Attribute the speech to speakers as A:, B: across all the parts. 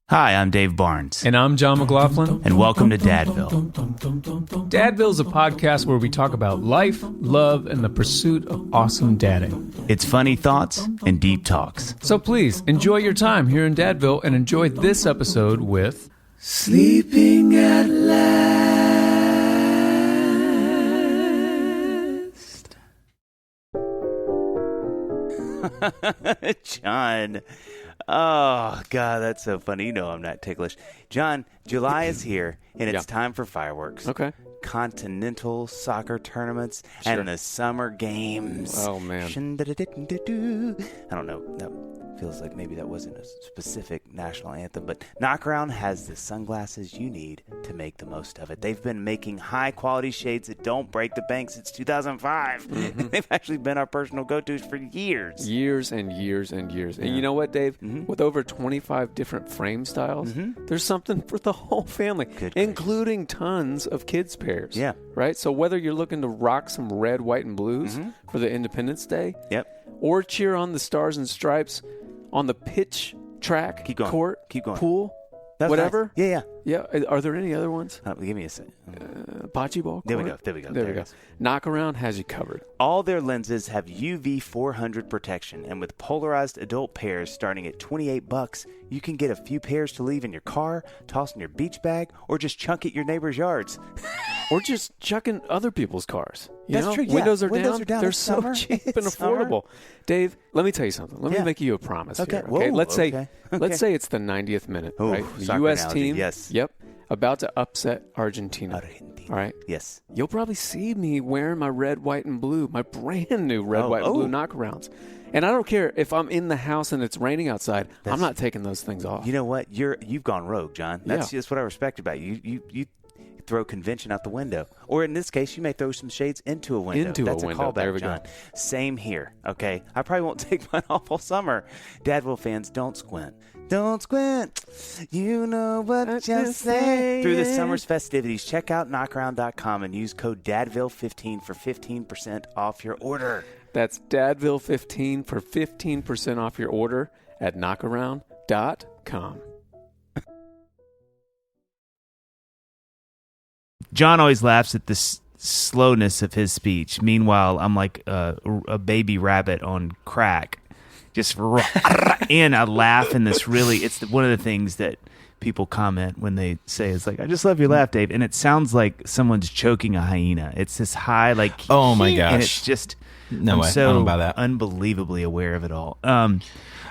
A: Hi, I'm Dave Barnes.
B: And I'm John McLaughlin.
A: And welcome to Dadville.
B: Dadville is a podcast where we talk about life, love, and the pursuit of awesome dadding.
A: It's funny thoughts and deep talks.
B: So please, enjoy your time here in Dadville and enjoy this episode with...
A: Sleeping at last. John. Oh, God, that's so funny. You know I'm not ticklish. John, July is here, and it's time for fireworks.
B: Okay.
A: Continental soccer tournaments and the summer games.
B: Oh, man.
A: I don't know. That feels like maybe that wasn't a specific national anthem, but Knockaround has the sunglasses you need to make the most of it. They've been making high-quality shades that don't break the bank since 2005. Mm-hmm. They've actually been our personal go-tos for years.
B: Years and years and years. And you know what, Dave? Mm-hmm. With over 25 different frame styles, there's something for the whole family, including tons of kids' pairs.
A: Yeah.
B: Right? So whether you're looking to rock some red, white, and blues for the Independence Day, or cheer on the Stars and Stripes on the pitch track, court, pool,
A: that's
B: whatever.
A: Nice.
B: Yeah. Are there any other ones?
A: Give me a second.
B: Bocce ball court?
A: There we go.
B: Knockaround has you covered.
A: All their lenses have UV 400 protection, and with polarized adult pairs starting at $28, you can get a few pairs to leave in your car, toss in your beach bag, or just chunk at your neighbor's yards.
B: Or just chuck in other people's cars.
A: That's true.
B: Windows are
A: down.
B: They're so cheap and affordable. Dave, let me tell you something. Let me make you a promise here. Okay.
A: Whoa,
B: let's say it's the 90th minute, right? The U.S. team.
A: Yes.
B: Yep. About to upset Argentina. All right.
A: Yes.
B: You'll probably see me wearing my red, white, and blue, my brand new red, white, and blue knockarounds. And I don't care if I'm in the house and it's raining outside. I'm not taking those things off.
A: You know what? You've gone rogue, John. That's just what I respect about you. You throw convention out the window. Or in this case, you may throw some shades into a window. That's a callback, there we John. Go. Same here, okay? I probably won't take mine off all summer. Dadville fans, don't squint. Don't squint. You know what you say. Through the summer's festivities, check out knockaround.com and use code DADVILLE15 for 15% off your order.
B: That's DADVILLE15 for 15% off your order at knockaround.com.
A: John always laughs at the slowness of his speech. Meanwhile, I'm like a baby rabbit on crack. Just and I laugh in this really, it's one of the things that people comment when they say, it's like, I just love your laugh, Dave. And it sounds like someone's choking a hyena. It's this high, like,
C: oh my gosh.
A: And it's just,
C: no way.
A: So
C: I don't know about that.
A: Unbelievably aware of it all.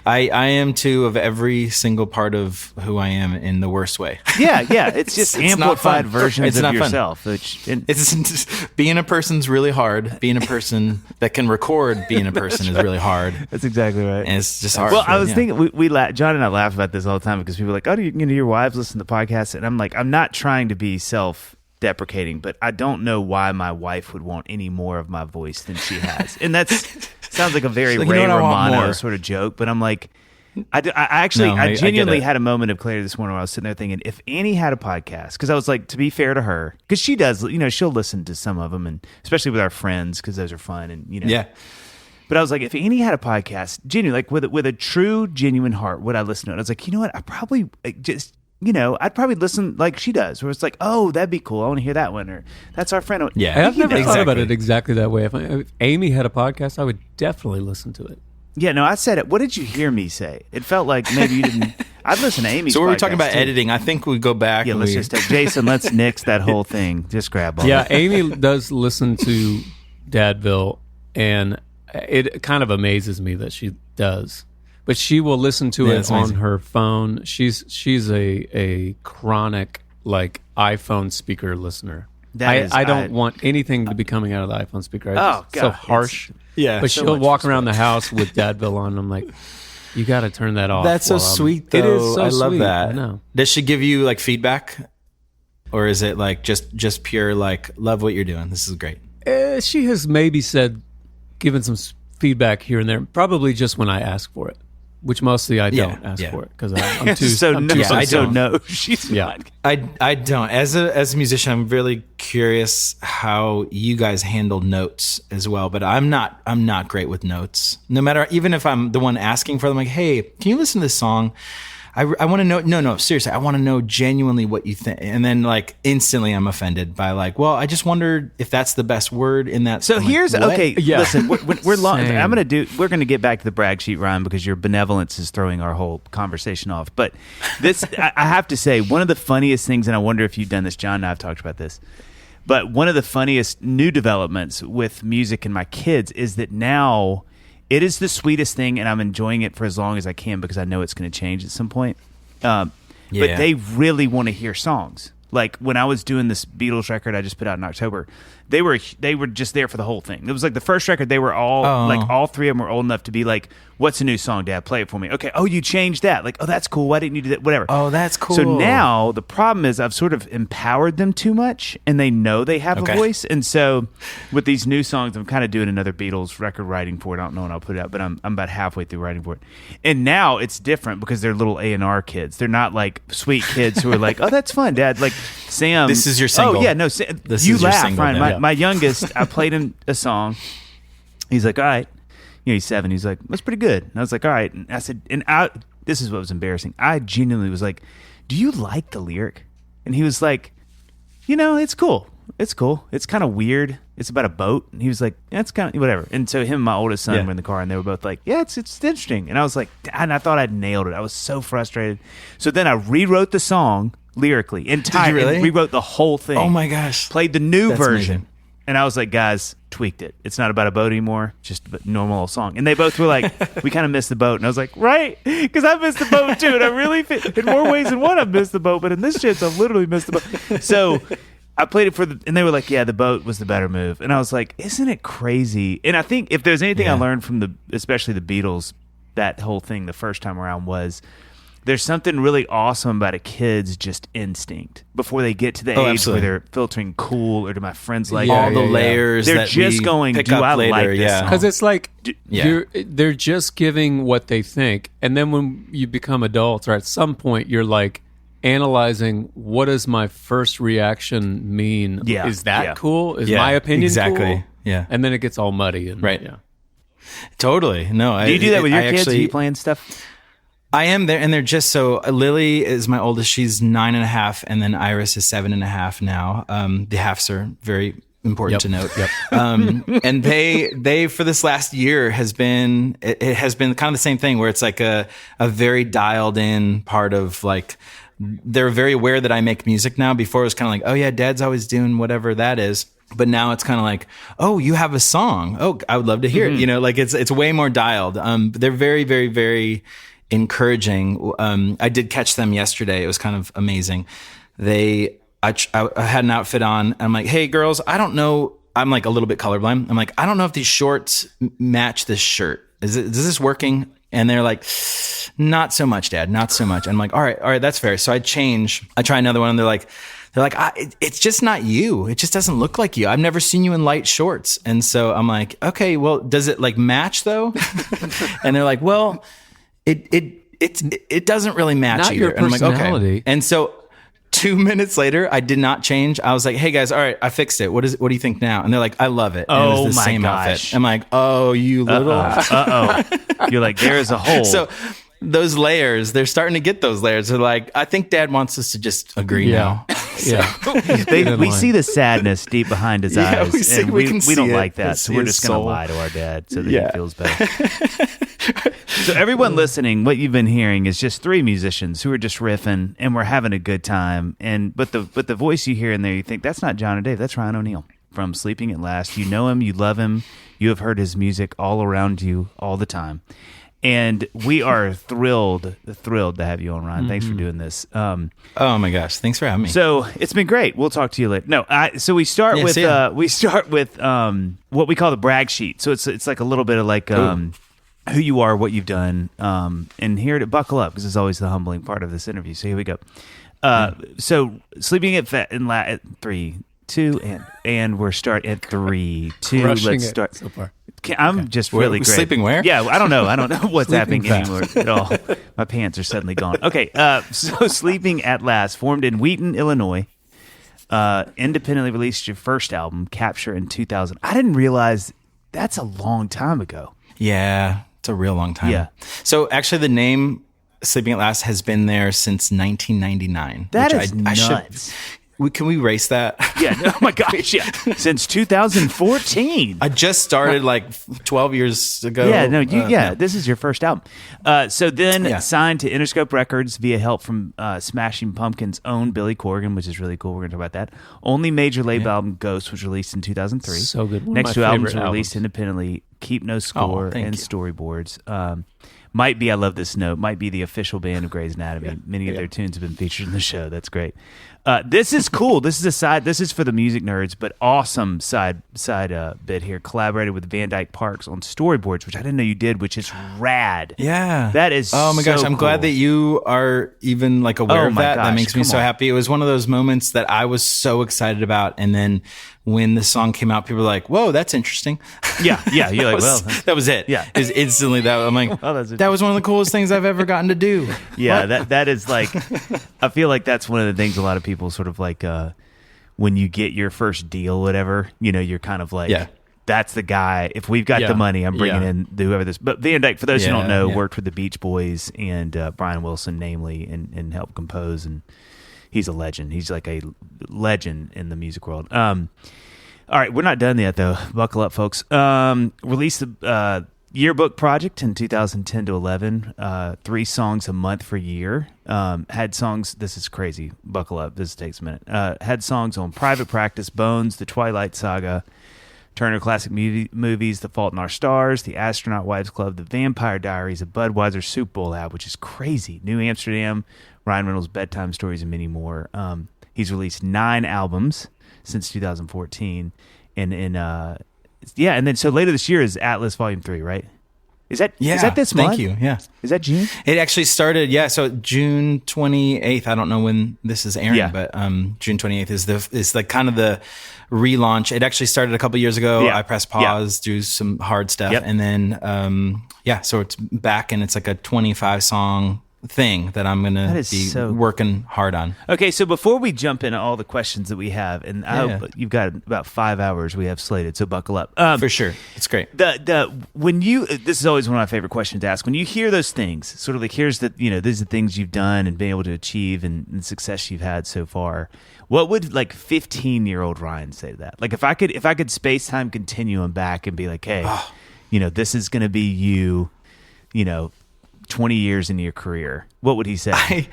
C: I am too of every single part of who I am in the worst way.
A: Yeah. It's just amplified versions of yourself.
C: It's being a person's really hard. Being a person that can record being a person is really hard.
A: That's exactly right.
C: And it's just hard.
A: Well, I was thinking, John and I laugh about this all the time because people are like, oh, your wives listen to podcasts? And I'm like, I'm not trying to be self-deprecating, but I don't know why my wife would want any more of my voice than she has. And that's... Sounds like a very Ray Romano sort of joke, but I'm like, I genuinely had a moment of clarity this morning where I was sitting there thinking, if Annie had a podcast, because I was like, to be fair to her, because she does, she'll listen to some of them, and especially with our friends, because those are fun, and
C: Yeah.
A: But I was like, if Annie had a podcast, genuinely, like with a true, genuine heart, would I listen to it? I was like, you know what? I probably just. I'd probably listen like she does, where it's like, oh, that'd be cool. I want to hear that one, or that's our friend.
B: Yeah, I've never thought about it exactly that way. If Amy had a podcast, I would definitely listen to it.
A: Yeah, no, I said it. What did you hear me say? It felt like maybe you didn't. I'd listen to Amy's podcast.
C: So we were talking about editing. I think we go back.
A: Yeah, let's just Jason, let's nix that whole thing. Just grab all
B: Yeah, Amy does listen to Dadville, and it kind of amazes me that she does. But she will listen to it on her phone. She's a chronic like iPhone speaker listener. I don't want anything to be coming out of the iPhone speaker.
A: God,
B: so harsh.
A: so
B: But she'll walk around the house with Dadville on. I'm like, you got to turn that off.
C: That's so sweet, though.
B: It is so
C: I love
B: sweet.
C: that.
B: I know.
C: Does she give you like feedback, or is it like just pure like love what you're doing? This is great.
B: She has maybe given some feedback here and there. Probably just when I ask for it. Which mostly I don't ask for it because I'm too.
A: I don't know. She's not.
C: I don't. As a musician, I'm really curious how you guys handle notes as well. But I'm not great with notes. No matter, even if I'm the one asking for them, like, hey, can you listen to this song? I want to know. No, seriously, I want to know genuinely what you think. And then like instantly I'm offended by like, well, I just wondered if that's the best word in that.
A: So here's, okay,
B: Yeah.
A: listen, we're long.
B: Same.
A: We're going to get back to the brag sheet, Ryan, because your benevolence is throwing our whole conversation off. But this, I have to say, one of the funniest things, and I wonder if you've done this, John and I have talked about this, but one of the funniest new developments with music and my kids is that now it is the sweetest thing, and I'm enjoying it for as long as I can because I know it's going to change at some point. But they really want to hear songs. Like when I was doing this Beatles record I just put out in October, they were just there for the whole thing. It was like the first record. They were all like all three of them were old enough to be like, "What's a new song, Dad? Play it for me." Okay. Oh, you changed that. Like, oh, that's cool. Why didn't you do that? Whatever.
C: Oh, that's cool.
A: So now the problem is I've sort of empowered them too much, and they know they have a voice. And so with these new songs, I'm kind of doing another Beatles record writing for it. I don't know when I'll put it out, but I'm about halfway through writing for it. And now it's different because they're little A&R kids. They're not like sweet kids who are like, "Oh, that's fun, Dad." Like Sam.
C: This is your single.
A: Oh yeah, no.
C: This
A: you
C: is your
A: laugh,
C: single,
A: Ryan. My youngest, I played him a song. He's like, "All right." You know, he's 7. He's like, "That's pretty good." And I was like, "All right." And I said, this is what was embarrassing. I genuinely was like, "Do you like the lyric?" And he was like, "It's cool. It's cool. It's kind of weird. It's about a boat." And he was like, "Yeah, it's kind of whatever." And so him and my oldest son were in the car, and they were both like, "Yeah, it's interesting." And I was like, and I thought I'd nailed it. I was so frustrated. So then I rewrote the song lyrically, entirely.
C: Did you really?
A: Rewrote the whole thing.
C: Oh my gosh.
A: Played the new
C: That's
A: version.
C: amazing.
A: And I was like, "Guys, tweaked it. It's not about a boat anymore. Just a normal old song." And they both were like, "We kind of missed the boat." And I was like, "Right, because I missed the boat too. And I really, in more ways than one, I've missed the boat. But in this chance, I've literally missed the boat." So I played it and they were like, "Yeah, the boat was the better move." And I was like, "Isn't it crazy?" And I think if there's anything I learned from especially the Beatles, that whole thing the first time around was, there's something really awesome about a kid's just instinct before they get to the age
C: absolutely.
A: where they're filtering cool, or do my friends like
C: all the layers
A: They're
C: that
A: just
C: we
A: going,
C: pick
A: "Do
C: up
A: I
C: later,
A: like this song?"
B: Because it's like
C: Yeah.
B: they're just giving what they think, and then when you become adults, or at some point, you're like analyzing, what does my first reaction mean?
A: Yeah.
B: Is that
A: Yeah.
B: cool? Is
C: Yeah,
B: my opinion
C: exactly.
B: cool?
C: Yeah.
B: And then it gets all muddy. And,
C: Right.
B: Yeah.
C: Totally. No.
A: Do you do that with your kids? Are you playing stuff?
C: I am there, and they're just so. Lily is my oldest; she's 9.5, and then Iris is 7.5 now. The halves are very important to note. And they for this last year has been it has been kind of the same thing where it's like a very dialed in part of like. They're very aware that I make music now. Before it was kind of like, "Oh yeah, Dad's always doing whatever that is." But now it's kind of like, "Oh, you have a song. Oh, I would love to hear it." Like it's way more dialed. They're very, very, very encouraging. I did catch them yesterday. It was kind of amazing. I had an outfit on. And I'm like, "Hey girls, I don't know." I'm like a little bit colorblind. I'm like, "I don't know if these shorts match this shirt. Is this working?" And they're like, "Not so much, Dad. Not so much." And I'm like, all right, that's fair. So I try another one, and they're like, "It's just not you. It just doesn't look like you. I've never seen you in light shorts." And so I'm like, "Okay, well, does it like match though?" And they're like, "Well, it doesn't really match
B: Not
C: either."
B: your
C: And I'm like,
B: personality.
C: "Okay." And so 2 minutes later, I did not change. I was like, "Hey guys, all right, I fixed it. What do you think now?" And they're like, "I love it." And it was the
A: my
C: same
A: gosh.
C: outfit. I'm like, "Oh, you little."
A: You're like, there is a hole.
C: So those layers, they're starting to get those layers. They're like, I think Dad wants us to just agree now.
B: Yeah.
A: we see the sadness deep behind his
C: Yeah,
A: eyes,
C: we see-
A: and
C: we can
A: we don't
C: see it.
A: like that.
C: We
A: So
C: see
A: we're
C: his
A: just going to
C: soul.
A: lie to our dad so that
C: Yeah.
A: he feels better. So everyone listening, what you've been hearing is just 3 musicians who are just riffing, and we're having a good time. But the voice you hear in there, you think that's not John and Dave, that's Ryan O'Neal from Sleeping at Last. You know him, you love him, you have heard his music all around you all the time. And we are thrilled to have you on, Ryan. Thanks for doing this.
C: Oh my gosh, thanks for having me.
A: So it's been great. We'll talk to you later. No, so we start
C: Yeah,
A: with
C: see ya.
A: what we call the brag sheet. So it's like a little bit of like who you are, what you've done, and here to buckle up because it's always the humbling part of this interview. So here we go. So sleeping at 3, 2, and we're starting at 3, 2.
B: Crushing
A: Let's
B: it
A: start.
B: so far.
A: I'm just really great.
C: Sleeping where?
A: Yeah, I don't know what's happening
B: fast.
A: anymore at all. My pants are suddenly gone. Okay, so Sleeping at Last, formed in Wheaton, Illinois, independently released your first album, Capture, in 2000. I didn't realize that's a long time ago.
C: Yeah, it's a real long time.
A: Yeah.
C: So actually the name Sleeping at Last has been there since 1999.
A: That is nuts.
C: Can we erase that?
A: Yeah. Oh my gosh. Yeah. Since 2014.
C: I just started like 12 years ago.
A: Yeah. No. This is your first album. So then signed to Interscope Records via help from Smashing Pumpkins' own Billy Corgan, which is really cool. We're going to talk about that. Only major label album, Ghost, was released in 2003.
B: So good.
A: Next two albums were released independently. Keep No Score and Storyboards. Might be, I love this note, might be the official band of Grey's Anatomy. Yeah. Many of their tunes have been featured in the show. That's great. This is cool. This is for the music nerds, but awesome side bit here. Collaborated with Van Dyke Parks on Storyboards, which I didn't know you did, which is rad.
C: Yeah.
A: That is
C: oh my gosh, I'm
A: cool.
C: glad that you are even like aware of that. That makes me so happy. It was one of those moments that I was so excited about, and then when the song came out, people were like, "Whoa, that's interesting."
A: Yeah. You're like,
C: that was it.
A: Yeah,
C: is instantly that. I'm like, that was one of the coolest things I've ever gotten to do.
A: Yeah, that is like, I feel like that's one of the things a lot of people sort of like when you get your first deal, whatever, you're kind of like, that's the guy. If we've got the money, I'm bringing in whoever this. But Van Dyke, for those who don't know, worked with the Beach Boys and Brian Wilson, namely, and helped compose. And he's a legend. He's like a legend in the music world. All right, we're not done yet, though. Buckle up, folks. Released the yearbook project in 2010 to 11. 3 songs a month for a year. Had songs. This is crazy. Buckle up. This takes a minute. Had songs on Private Practice, Bones, The Twilight Saga, Turner Classic Movies, The Fault in Our Stars, The Astronaut Wives Club, The Vampire Diaries, a Budweiser Soup Bowl ad, which is crazy. New Amsterdam, Ryan Reynolds' Bedtime Stories, and many more. He's released 9 albums since 2014, and then so later this year is Atlas Volume 3, right? Is that this month?
C: Thank you. Yeah.
A: Is that June?
C: It actually started, so June 28th. I don't know when this is airing, but June 28th is the kind of the relaunch. It actually started a couple years ago. I pressed pause, do some hard stuff, and then so it's back, and it's like a 25 song thing that I'm going to be working hard on. Okay,
A: so before we jump into all the questions that we have, and I hope you've got about 5 hours we have slated, so buckle up.
C: For sure. It's great.
A: This is always one of my favorite questions to ask. When you hear those things, sort of like here's the, these are the things you've done and been able to achieve and the success you've had so far, what would like 15-year-old Ryan say to that? Like if I could space-time continuum back and be like, hey, this is going to be you, 20 years into your career, what would he say?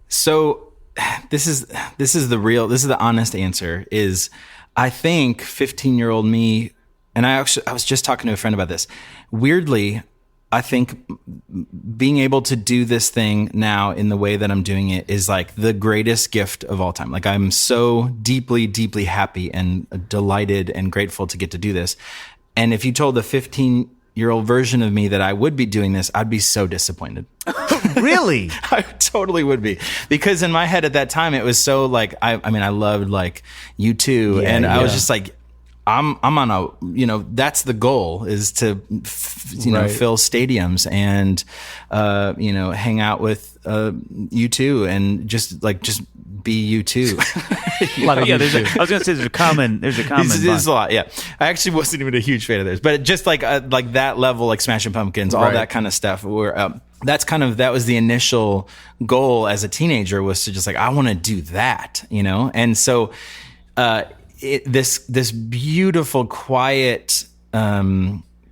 C: This is the honest answer is I think 15-year-old me, and I was just talking to a friend about this. Weirdly, I think being able to do this thing now in the way that I'm doing it is like the greatest gift of all time. Like I'm so deeply, deeply happy and delighted and grateful to get to do this. And if you told the 15-year-old version of me that I would be doing this, I'd be so disappointed.
A: Really?
C: I totally would be. Because in my head at that time, it was so like, I loved like U2. I was just like, I'm on a, that's the goal is to, fill stadiums and, hang out with U2 and just be U2.
A: I was going to say there's a common. There's
C: a lot. Yeah, I actually wasn't even a huge fan of theirs, but just like that level, like Smashing Pumpkins, all that kind of stuff. Where that was the initial goal as a teenager, was to just like I want to do that, and so this beautiful, quiet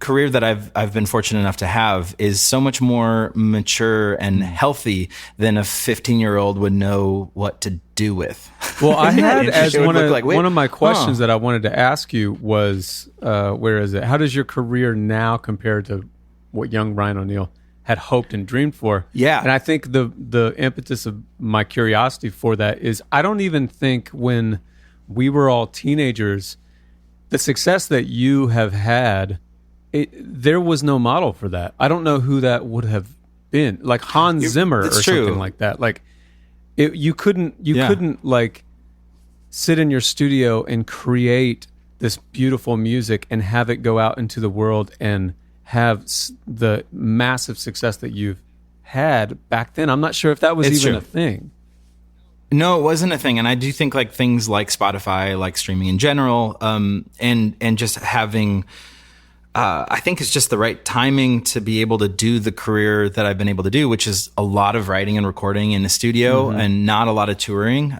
C: career that I've been fortunate enough to have is so much more mature and healthy than a 15-year-old would know what to do with.
B: Well, I had as one of my questions that I wanted to ask you was, where is it? How does your career now compare to what young Brian O'Neill had hoped and dreamed for?
C: Yeah.
B: And I think the impetus of my curiosity for that is I don't even think when we were all teenagers, the success that you have had, there was no model for that. I don't know who that would have been, like Hans Zimmer or something like that. Like you couldn't like sit in your studio and create this beautiful music and have it go out into the world and have the massive success that you've had back then. I'm not sure if that was a thing.
C: No, it wasn't a thing. And I do think like things like Spotify, like streaming in general, and just having I think it's just the right timing to be able to do the career that I've been able to do, which is a lot of writing and recording in the studio and not a lot of touring.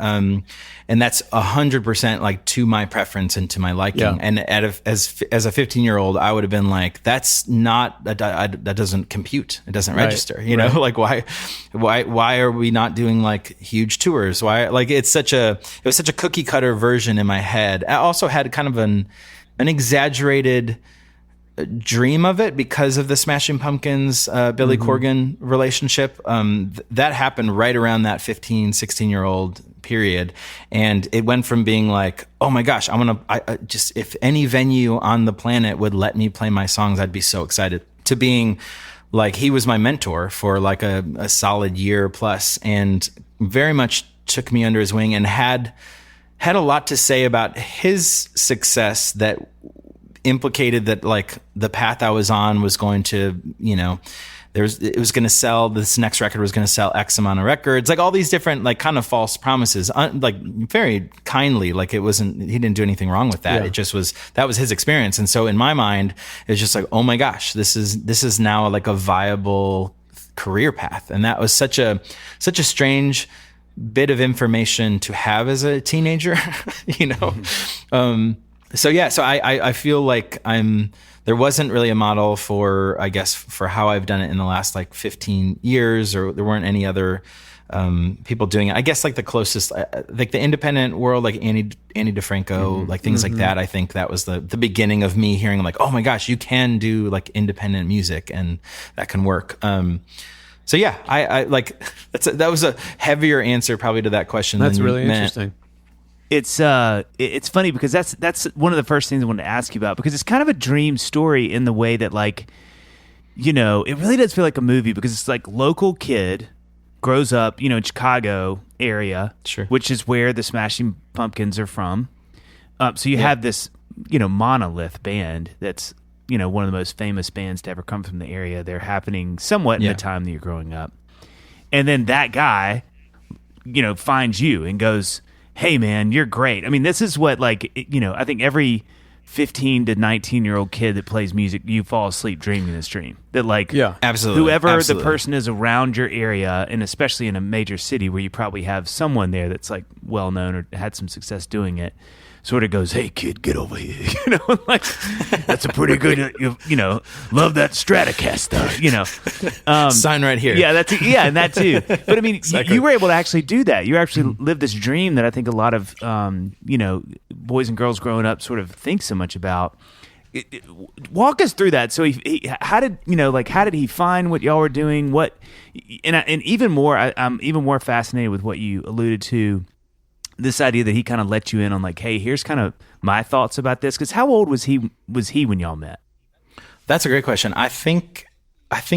C: And that's 100% like to my preference and to my liking. Yeah. And as a 15-year-old, I would have been like, that's not, that doesn't compute. It doesn't register, you know, like why are we not doing like huge tours? Why, like it was such a cookie cutter version in my head. I also had kind of an exaggerated dream of it because of the Smashing Pumpkins, Billy Corgan relationship. That happened right around that 15, 16-year-old period. And it went from being like, oh my gosh, I just, if any venue on the planet would let me play my songs, I'd be so excited, to being like, he was my mentor for like a solid year plus, and very much took me under his wing and had a lot to say about his success that implicated that like the path I was on was going to, you know, it was going to sell, this next record was going to sell X amount of records, like all these different like kind of false promises, like very kindly, like he didn't do anything wrong with that. Yeah. It just was, that was his experience. And so in my mind, it's just like, oh my gosh, this is now like a viable career path. And that was such a strange bit of information to have as a teenager, you know? So I feel like there wasn't really a model for, I guess, for how I've done it in the last like 15 years, or there weren't any other people doing it. I guess like the closest, like the independent world, like Annie DeFranco, like things like that. I think that was the beginning of me hearing like, oh my gosh, you can do like independent music and that can work. So yeah, I like, that was a heavier answer probably to that question.
B: That's really interesting.
A: It's funny because that's one of the first things I wanted to ask you about, because it's kind of a dream story in the way that, like, you know, it really does feel like a movie, because it's like local kid grows up, you know, in Chicago area,
C: sure,
A: which is where the Smashing Pumpkins are from. So you have this, you know, monolith band that's, you know, one of the most famous bands to ever come from the area. They're happening somewhat in the time that you're growing up. And then that guy, you know, finds you and goes, hey man, you're great. I mean, this is what, like, you know, I think every 15 to 19-year-old kid that plays music, you fall asleep dreaming this dream. That, like,
C: absolutely,
A: whoever the person is around your area, and especially in a major city where you probably have someone there that's like well known or had some success doing it, sort of goes, hey kid, get over here. You know, like, that's a pretty good, you know, love that Stratocaster, you know.
C: Sign right here.
A: Yeah, and that too. But I mean, you were able to actually do that. You actually lived this dream that I think a lot of, you know, boys and girls growing up sort of think so much about. Walk us through that. So how did he find what y'all were doing? And even more, I'm even more fascinated with what you alluded to, this idea that he kind of let you in on, like, hey, here's kind of my thoughts about this. Because how old was he when y'all met?
C: That's a great question. I think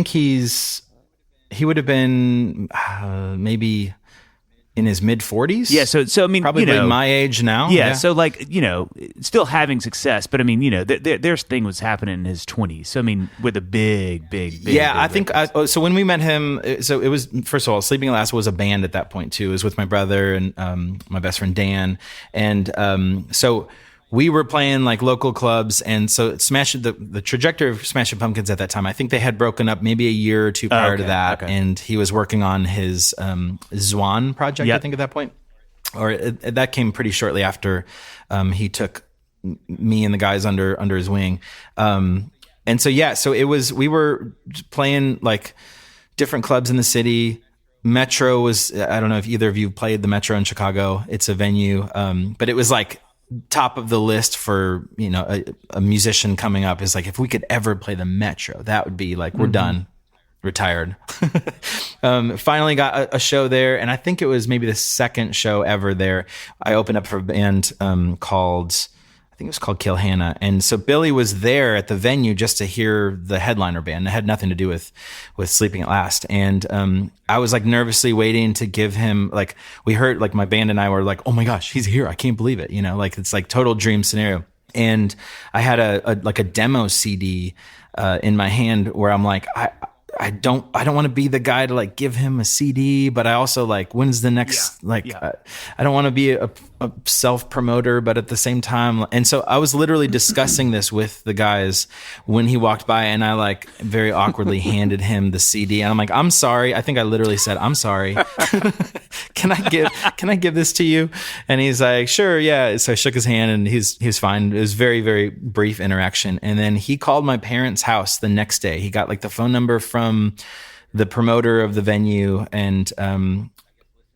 C: he would have been maybe in his mid 40s.
A: Yeah. So I mean,
C: probably, you know, my age now.
A: Yeah. So, like, you know, still having success, but I mean, you know, their thing was happening in his 20s. So I mean, with a big.
C: Yeah, I think. So when we met him, so it was, first of all, Sleeping at Last was a band at that point too. It was with my brother and my best friend Dan, and so we were playing like local clubs, and so the trajectory of Smashing Pumpkins at that time, I think they had broken up maybe a year or two prior to that, and he was working on his Zwan project, I think, at that point, or that came pretty shortly after he took me and the guys under his wing, and so it was, we were playing like different clubs in the city. Metro was, I don't know if either of you played the Metro in Chicago. It's a venue, but it was like top of the list for, you know, a musician coming up is like, if we could ever play the Metro, that would be like, we're done, retired. Finally got a show there, and I think it was maybe the second show ever there. I opened up for a band called, I think it was called Kill Hannah. And so Billy was there at the venue just to hear the headliner band. It had nothing to do with Sleeping at Last. And I was like nervously waiting to give him, like, we heard, like, my band and I were like, oh my gosh, he's here. I can't believe it. You know, like, it's like total dream scenario. And I had a demo CD in my hand where I'm like, I don't want to be the guy to like give him a CD, but I also like, when's the next, I don't want to be a self-promoter, but at the same time, and so I was literally discussing this with the guys when he walked by, and I like very awkwardly handed him the CD, and I'm like, I'm sorry. I think I literally said, I'm sorry. Can I give this to you? And he's like, sure, yeah. So I shook his hand, and he's fine. It was very, very brief interaction. And then he called my parents' house the next day. He got like the phone number from the promoter of the venue, and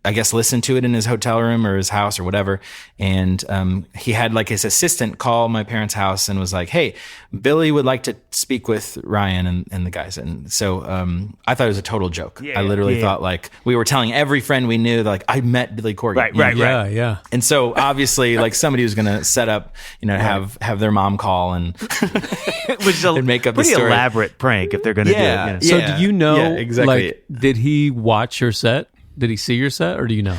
C: I guess listened to it in his hotel room or his house or whatever. And he had like his assistant call my parents' house and was like, hey, Billy would like to speak with Ryan and the guys. And so I thought it was a total joke. I literally thought like we were telling every friend we knew that like I met Billy Corgan.
A: Right.
B: Yeah.
C: And so obviously like somebody was going to set up, have their mom call and,
A: Which is a
C: and make up
A: pretty
C: the story.
A: elaborate prank if they're going to do it.
B: So do you know,
C: exactly.
B: like, did he watch your set? Did he see your set, or do you know?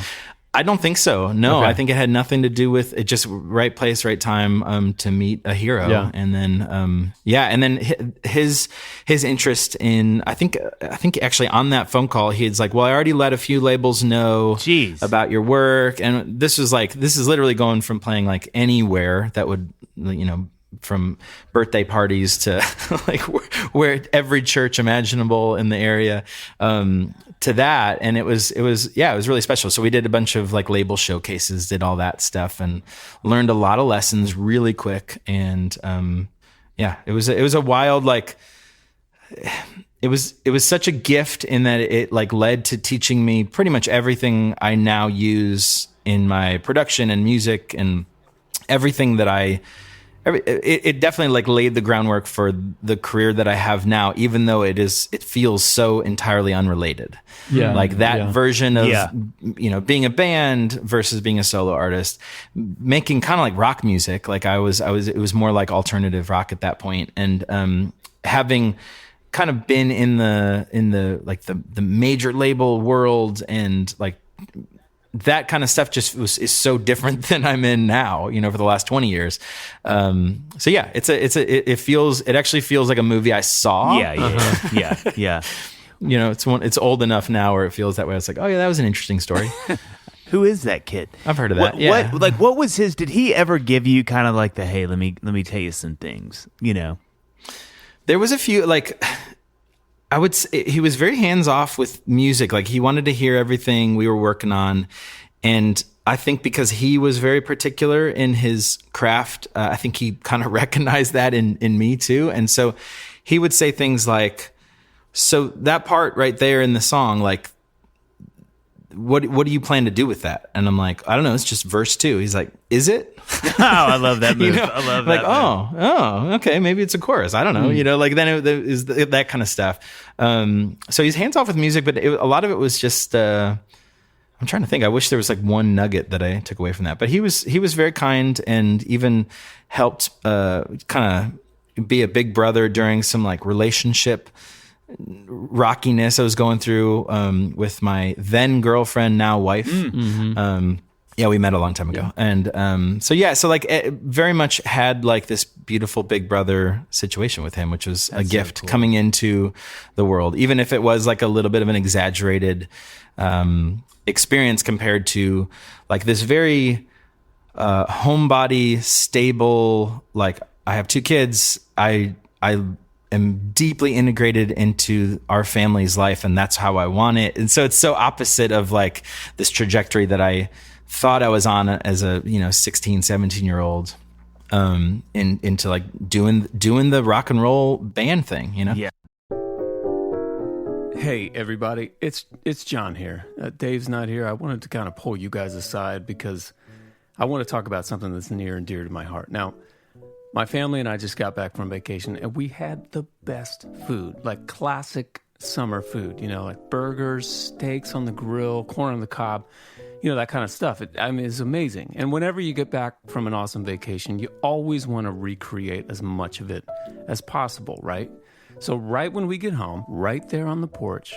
C: I don't think so. No,
B: Okay.
C: I think it had nothing to do with it. Just right place, right time to meet a hero.
B: Yeah.
C: And then, and then his interest in, I think actually on that phone call, he's like, well, I already let a few labels know about your work. And this is literally going from playing like anywhere that would, from birthday parties to like where every church imaginable in the area, to that. And it was really special. So we did a bunch of like label showcases, did all that stuff and learned a lot of lessons really quick. And, it was a wild, like, it was such a gift in that it like led to teaching me pretty much everything I now use in my production and music and everything that it definitely like laid the groundwork for the career that I have now, even though it feels so entirely unrelated.
B: Yeah.
C: Like that version of, being a band versus being a solo artist, making kind of like rock music. Like it was more like alternative rock at that point. And, having kind of been in the like the major label world and like, that kind of stuff just is so different than I'm in now, for the last 20 years. So yeah, it actually feels like a movie I saw.
A: Yeah.
C: It's old enough now where it feels that way. It's like, oh yeah, that was an interesting story.
A: Who is that kid?
C: I've heard of that.
A: What was his? Did he ever give you kind of like the hey, let me tell you some things?
C: There was a few like. I would say he was very hands off with music. Like he wanted to hear everything we were working on. And I think because he was very particular in his craft, I think he kind of recognized that in me too. And so he would say things like, so that part right there in the song, like, what do you plan to do with that? And I'm like, I don't know. It's just verse 2. He's like, is it?
A: Oh, I love that move. I love that.
C: Like, oh, okay. Maybe it's a chorus. I don't know. Like then it is that kind of stuff. So he's hands off with music, but a lot of it was just, I'm trying to think. I wish there was like one nugget that I took away from that, but he was very kind and even helped, kind of be a big brother during some like relationship rockiness I was going through with my then girlfriend, now wife. We met a long time ago. And so like it very much had like this beautiful big brother situation with him, which was a gift so cool. Coming into the world, even if it was like a little bit of an exaggerated experience compared to like this very homebody, stable, like I have 2 kids. I am deeply integrated into our family's life, and that's how I want it. And so it's so opposite of like this trajectory that I thought I was on as a 16, 17-year-old into like doing the rock and roll band thing,
A: Yeah.
B: Hey everybody, it's John here. Dave's not here. I wanted to kind of pull you guys aside because I want to talk about something that's near and dear to my heart. Now, my family and I just got back from vacation, and we had the best food, like classic summer food, like burgers, steaks on the grill, corn on the cob, that kind of stuff. It's amazing. And whenever you get back from an awesome vacation, you always want to recreate as much of it as possible, right? So right when we get home, right there on the porch,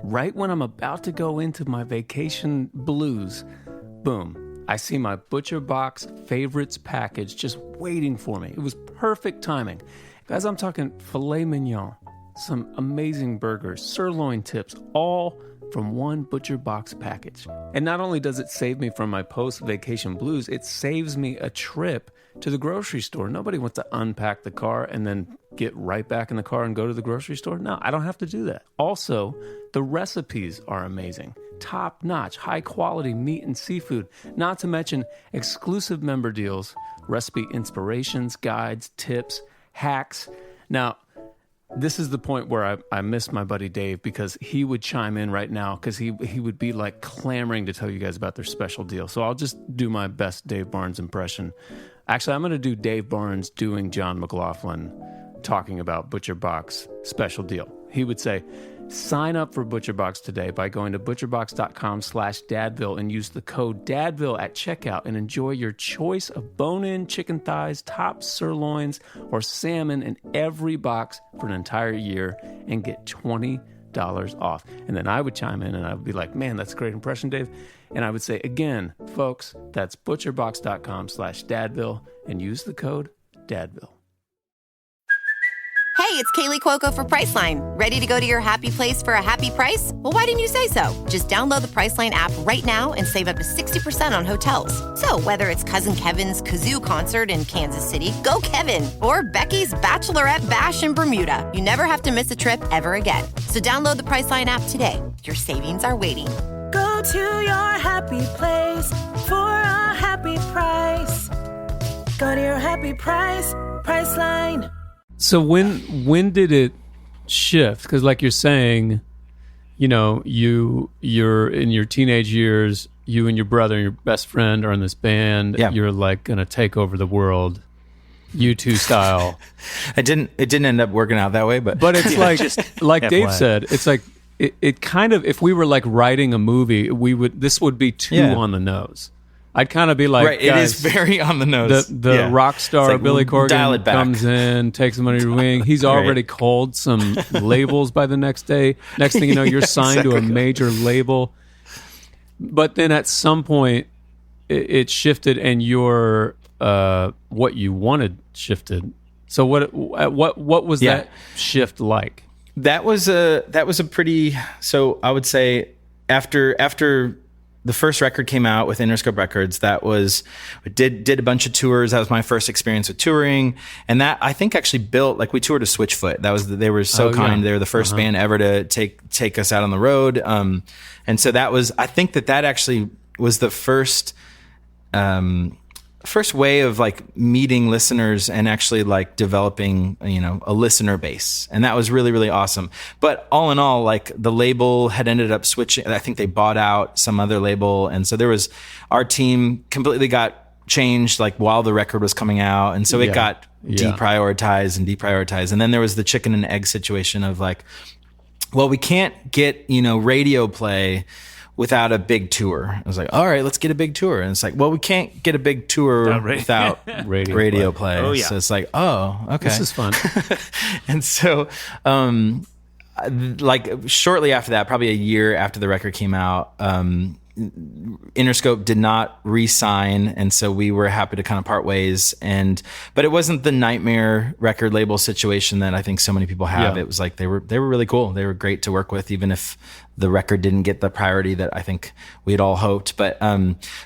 B: right when I'm about to go into my vacation blues, boom. I see my Butcher Box favorites package just waiting for me. It was perfect timing. Guys, I'm talking filet mignon, some amazing burgers, sirloin tips, all from one Butcher Box package. And not only does it save me from my post-vacation blues, it saves me a trip to the grocery store. Nobody wants to unpack the car and then get right back in the car and go to the grocery store. No, I don't have to do that. Also, the recipes are amazing. Top-notch, high-quality meat and seafood, not to mention exclusive member deals, recipe inspirations, guides, tips, hacks. Now, this is the point where I miss my buddy Dave, because he would chime in right now, because he would be like clamoring to tell you guys about their special deal. So I'll just do my best Dave Barnes impression. Actually, I'm going to do Dave Barnes doing John McLaughlin talking about Butcher Box special deal. He would say, sign up for Butcher Box today by going to butcherbox.com/Dadville and use the code Dadville at checkout and enjoy your choice of bone-in chicken thighs, top sirloins, or salmon in every box for an entire year and get $20 off. And then I would chime in and I would be like, man, that's a great impression, Dave. And I would say, again, folks, that's butcherbox.com/Dadville and use the code Dadville.
D: Hey, it's Kaylee Cuoco for Priceline. Ready to go to your happy place for a happy price? Well, why didn't you say so? Just download the Priceline app right now and save up to 60% on hotels. So whether it's Cousin Kevin's Kazoo Concert in Kansas City, go Kevin, or Becky's Bachelorette Bash in Bermuda, you never have to miss a trip ever again. So download the Priceline app today. Your savings are waiting.
E: Go to your happy place for a happy price. Go to your happy price, Priceline.
B: So when did it shift? Because like you're saying, you know, you're in your teenage years, you and your brother and your best friend are in this band.
C: Yeah.
B: You're like going to take over the world, U2 style.
C: It didn't end up working out that way, but
B: it's like Dave said, it's like it kind of, if we were like writing a movie, this would be too on the nose. I'd kind of be like,
C: right, it is very on the nose.
B: The rock star
C: like,
B: Billy
C: dial
B: Corgan
C: it back.
B: comes in, takes him under your wing. He's already called some labels by the next day. Next thing you know, you're signed to a major label. But then at some point, it shifted, and your what you wanted shifted. So what was that shift like?
C: That was a pretty. So I would say after the first record came out with Interscope Records, did a bunch of tours. That was my first experience with touring, and that I think actually built, like, we toured to Switchfoot. They were so kind. They were the first band ever to take us out on the road, and so I think that actually was the first way of like meeting listeners and actually like developing, you know, a listener base. And that was really, really awesome. But all in all, like, the label had ended up switching. I think they bought out some other label. And so our team completely got changed like while the record was coming out. And so it got deprioritized. And then there was the chicken and egg situation of like, well, we can't get, you know, radio play without a big tour. I was like, all right, let's get a big tour. And it's like, well, we can't get a big tour without radio play.
A: Oh, yeah.
C: So it's like, oh, okay.
B: This is fun.
C: And so, like, shortly after that, probably a year after the record came out, Interscope did not re-sign, and so we were happy to kind of part ways. But it wasn't the nightmare record label situation that I think so many people have. It was like they were really cool. They were great to work with, even if the record didn't get the priority that I think we had all hoped. But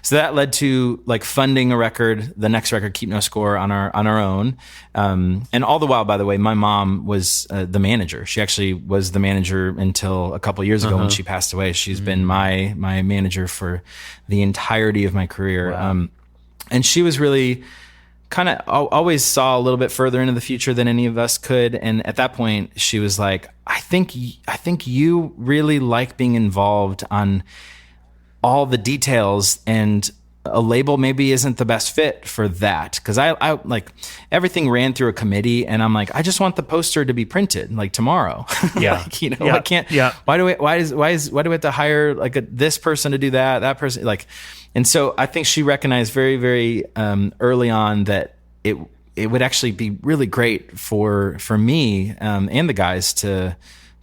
C: so that led to like funding the next record, Keep No Score, on our own. And all the while, by the way, my mom was the manager. She actually was the manager until a couple years ago when she passed away. She's been my manager for the entirety of my career. Wow. And she was really kind of always saw a little bit further into the future than any of us could. And at that point, she was like, I think you really like being involved on all the details, and a label maybe isn't the best fit for that. Cause I like, everything ran through a committee, and I'm like, I just want the poster to be printed like tomorrow.
A: Yeah.
C: Like, you know, I can't, why do we have to hire like this person to do that person? Like, and so I think she recognized very, very early on that it would actually be really great for me and the guys to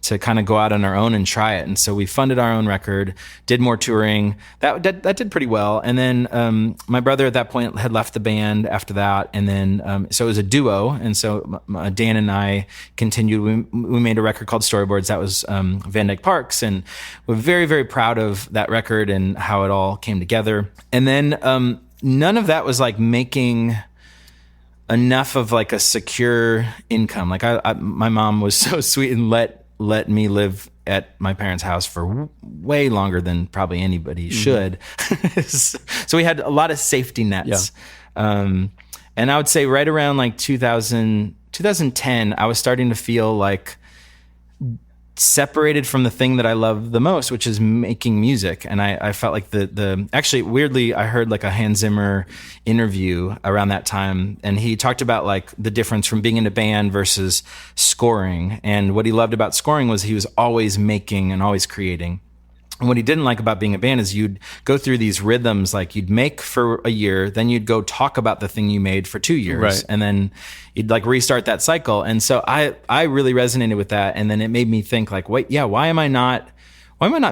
C: to kind of go out on our own and try it. And so we funded our own record, did more touring. That did pretty well. And then my brother at that point had left the band after that. And then so it was a duo. And so Dan and I continued. We made a record called Storyboards. That was Van Dyke Parks. And we're very, very proud of that record and how it all came together. And then none of that was like making enough of like a secure income. Like my mom was so sweet and let me live at my parents' house for way longer than probably anybody should. So we had a lot of safety nets. Yeah. And I would say right around like 2010, I was starting to feel like separated from the thing that I love the most, which is making music. And I felt like actually weirdly, I heard like a Hans Zimmer interview around that time. And he talked about like the difference from being in a band versus scoring. And what he loved about scoring was he was always making and always creating. And what he didn't like about being a band is you'd go through these rhythms, like you'd make for a year, then you'd go talk about the thing you made for 2 years. Right. And then you'd like restart that cycle. And so I really resonated with that. And then it made me think like, wait, yeah, why am I not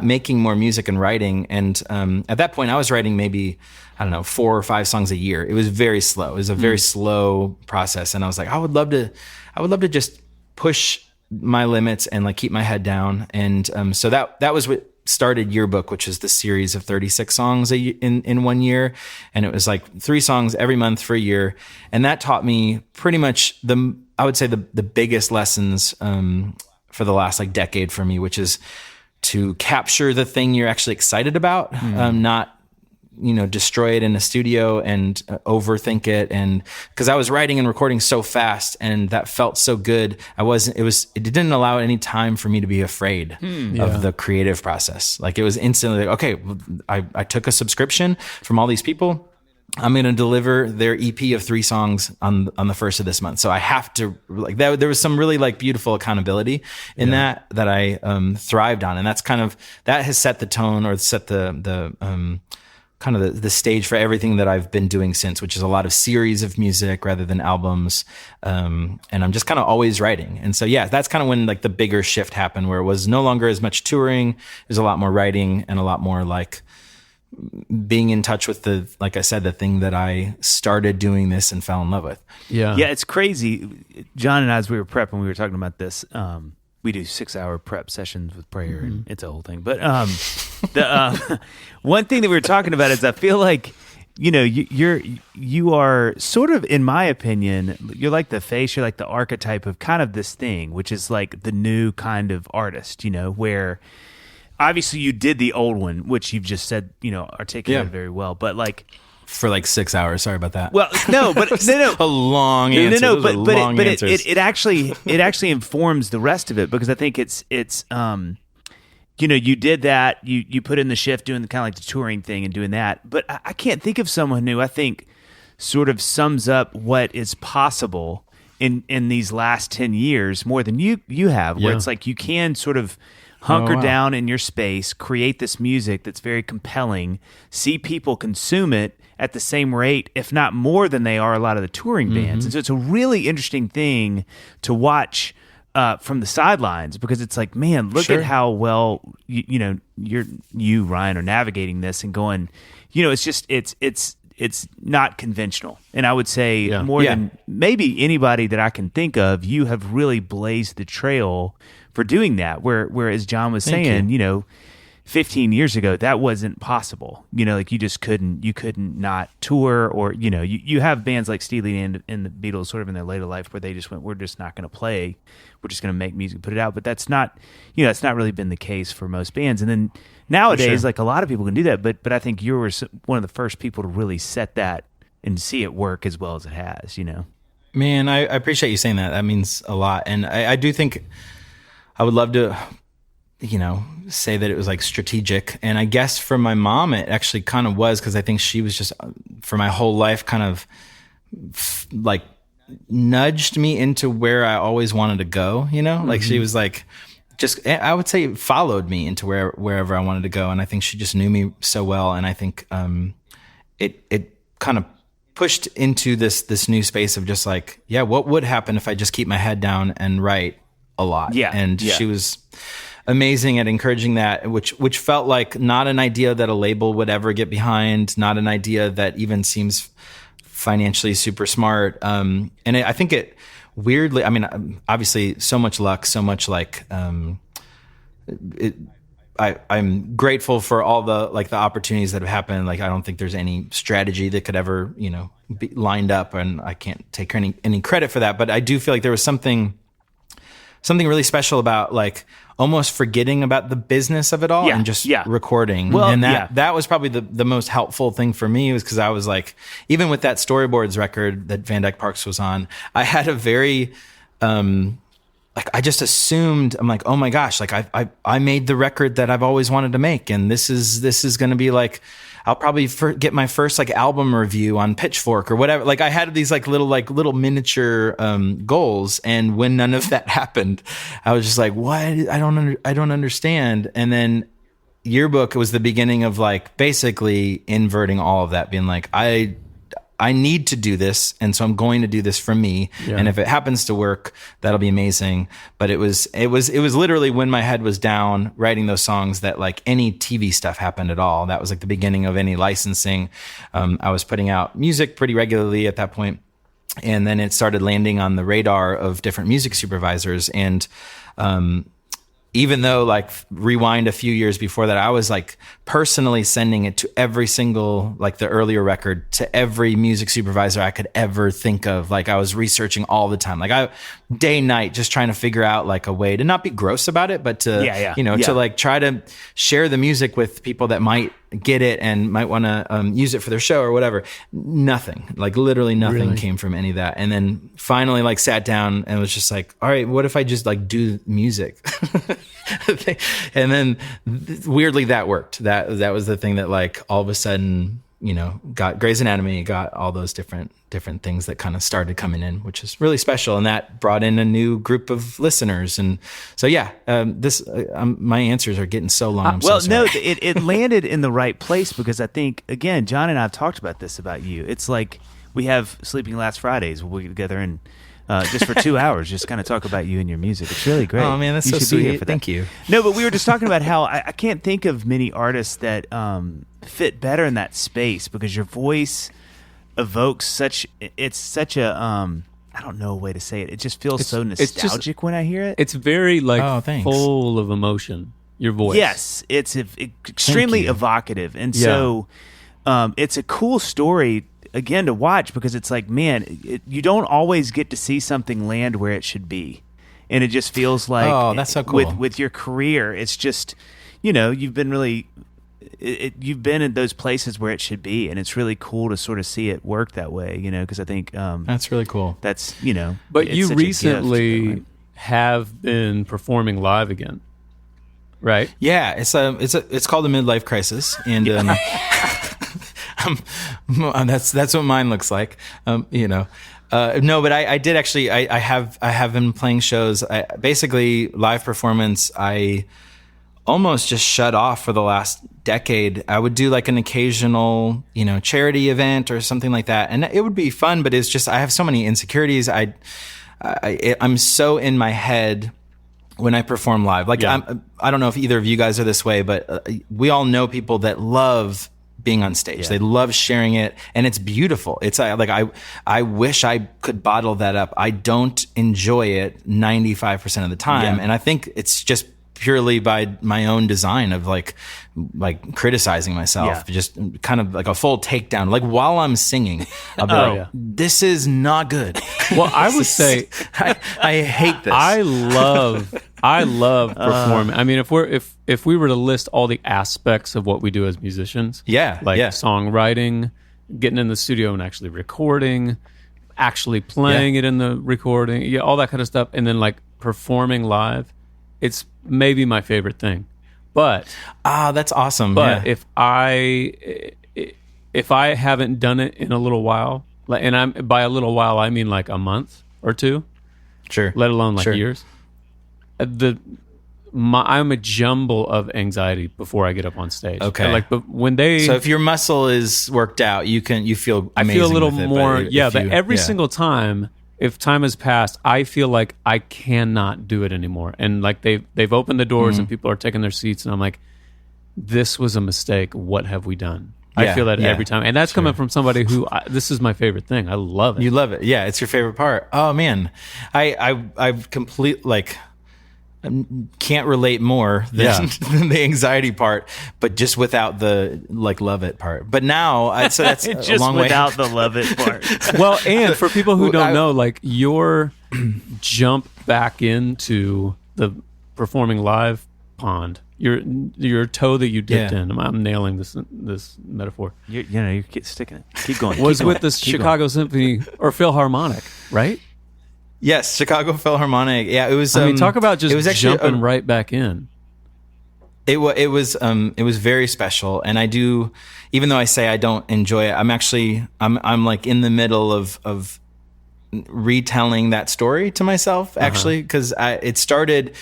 C: making more music and writing? And at that point I was writing maybe, I don't know, 4 or 5 songs a year. It was very slow. It was a very slow process. And I was like, I would love to just push my limits and like keep my head down. And so that was what started Yearbook, which is the series of 36 songs in 1 year. And it was like 3 songs every month for a year. And that taught me pretty much I would say the biggest lessons for the last like decade for me, which is to capture the thing you're actually excited about, not destroy it in a studio and overthink it. And because I was writing and recording so fast and that felt so good, it didn't allow any time for me to be afraid of the creative process. Like it was instantly like, okay, I took a subscription from all these people. I'm going to deliver their EP of 3 songs on the first of this month. So I have to like that. There was some really like beautiful accountability in that I thrived on. And that's that has set the tone or set the kind of the stage for everything that I've been doing since, which is a lot of series of music rather than albums. And I'm just kind of always writing. And so, yeah, that's kind of when like the bigger shift happened, where it was no longer as much touring. There's a lot more writing and a lot more like being in touch with like I said, the thing that I started doing this and fell in love with.
A: Yeah. Yeah. It's crazy. John and I, as we were prepping, we were talking about this, we do 6-hour prep sessions with prayer, and it's a whole thing. But the one thing that we were talking about is I feel like you are sort of, in my opinion, you're like the face, you're like the archetype of kind of this thing, which is like the new kind of artist, where obviously you did the old one, which you've just said, articulated very well, but like.
C: For like 6 hours. Sorry about that.
A: Well, no, but no,
C: a long answer.
A: No, but it actually informs the rest of it, because I think it's you did that, you put in the shift doing the kind of like the touring thing and doing that, but I can't think of someone who I think sort of sums up what is possible in these last 10 years more than you have, where it's like you can sort of hunker down in your space, create this music that's very compelling, see people consume it at the same rate, if not more than they are a lot of the touring bands. And so it's a really interesting thing to watch from the sidelines, because it's like, man, look at how well you Ryan are navigating this and going, it's just it's not conventional. And I would say more than maybe anybody that I can think of, you have really blazed the trail for doing that. Whereas John was saying, 15 years ago, that wasn't possible. Like you just couldn't not tour, or, you have bands like Steely Dan and the Beatles sort of in their later life where they just went, we're just not going to play. We're just going to make music, put it out. But that's not, that's not really been the case for most bands. And then nowadays, like a lot of people can do that, but I think you were one of the first people to really set that and see it work as well as it has,
C: Man, I appreciate you saying that. That means a lot. And I do think I would love to, say that it was like strategic. And I guess for my mom, it actually kind of was, because I think she was just, for my whole life, kind of like nudged me into where I always wanted to go, like she was like, just, I would say followed me into wherever I wanted to go. And I think she just knew me so well. And I think it kind of pushed into this new space of just like, what would happen if I just keep my head down and write a lot.
A: Yeah.
C: And she was amazing at encouraging that, which felt like not an idea that a label would ever get behind, not an idea that even seems financially super smart. I think it weirdly, I mean, obviously so much luck, so much like, I'm grateful for all the opportunities that have happened. Like, I don't think there's any strategy that could ever, be lined up, and I can't take any credit for that. But I do feel like there was something really special about like almost forgetting about the business of it all and just recording.
A: Well,
C: and that was probably the most helpful thing for me, was because I was like, even with that Storyboards record that Van Dyke Parks was on, I had a very, I just assumed, I'm like, oh my gosh, like I made the record that I've always wanted to make. And this is going to be like, I'll probably get my first like album review on Pitchfork or whatever. Like I had these little miniature goals, and when none of that happened, I was just like, what? I don't understand. And then Yearbook was the beginning of like basically inverting all of that, being like, I need to do this, and so I'm going to do this for me. Yeah. And if it happens to work, that'll be amazing. But it was literally when my head was down writing those songs that like any TV stuff happened at all. That was like the beginning of any licensing. I was putting out music pretty regularly at that point, and then it started landing on the radar of different music supervisors. And even though like rewind a few years before that, I was like personally sending it to every single, like the earlier record, to every music supervisor I could ever think of. Like I was researching all the time, like day and night, just trying to figure out like a way to not be gross about it, but to, to like try to share the music with people that might get it and might want to use it for their show or whatever. Nothing, like literally nothing came from any of that. And then finally like sat down and was just like, all right, what if I just like do music? And then weirdly that worked. That was the thing that like all of a sudden, got Grey's Anatomy, got all those different things that kind of started coming in, which is really special. And that brought in a new group of listeners. And so, my answers are getting so long.
A: It landed in the right place, because I think, again, John and I have talked about this about you. It's like we have Sleeping Last Fridays. We'll get together and just for 2 hours, just kind of talk about you and your music. It's really great.
C: Oh man, that's so sweet. Thank you.
A: No, but we were just talking about how I can't think of many artists that fit better in that space, because your voice evokes such a I don't know a way to say it. It just feels so nostalgic when I hear it.
B: It's very full of emotion. Your voice.
A: Yes, it's extremely evocative, and so it's a cool story again to watch, because it's like, man, you don't always get to see something land where it should be, and it just feels like
C: that's so cool.
A: With your career, it's just you've been really. You've been in those places where it should be, and it's really cool to sort of see it work that way, because I think
C: that's really cool.
A: That's
B: But you recently have been performing live again, right?
C: Yeah, it's called a midlife crisis, and that's what mine looks like. No, but I did actually. I have been playing shows. Basically live performance. I almost just shut off for the last decade. I would do like an occasional, charity event or something like that, and it would be fun. But it's just I have so many insecurities. I'm so in my head when I perform live. Like I don't know if either of you guys are this way, but we all know people that love being on stage. Yeah. They love sharing it, and it's beautiful. It's like I wish I could bottle that up. I don't enjoy it 95% of the time, and I think it's just purely by my own design of like criticizing myself, just kind of like a full takedown. Like while I'm singing, I'll be like, this is not good.
B: Well, I would say
C: I hate this.
B: I love performing. I mean, if we were to list all the aspects of what we do as musicians, songwriting, getting in the studio and actually recording, actually playing it in the recording, all that kind of stuff, and then like performing live, it's maybe my favorite thing. But
C: that's awesome.
B: But if I haven't done it in a little while, and by a little while I mean like a month or two,
C: sure,
B: let alone like years, I'm a jumble of anxiety before I get up on stage.
C: Okay,
B: but so
C: if your muscle is worked out, you feel amazing.
B: I feel a little
C: with it,
B: more. But every single time if time has passed, I feel like I cannot do it anymore. And like they've opened the doors and people are taking their seats, and I'm like, this was a mistake. What have we done? I feel that every time. And that's coming from somebody who, this is my favorite thing. I love it.
C: You love it. Yeah, it's your favorite part. Oh, man. I've can't relate more than, than the anxiety part, but just without the like love it part. But now, so that's
A: just
C: a long way.
A: without the love it part.
B: Well, and for people who don't know, like your jump back into the performing live pond, your toe that you dipped in. I'm nailing this metaphor.
A: You're sticking it. Keep going.
B: Was with the Chicago Symphony or Philharmonic, right?
C: Yes, Chicago Philharmonic. Yeah, it was.
B: I mean, talk about just it was actually jumping right back in.
C: It was very special, and I do. Even though I say I don't enjoy it, I'm like in the middle of retelling that story to myself, actually, because it started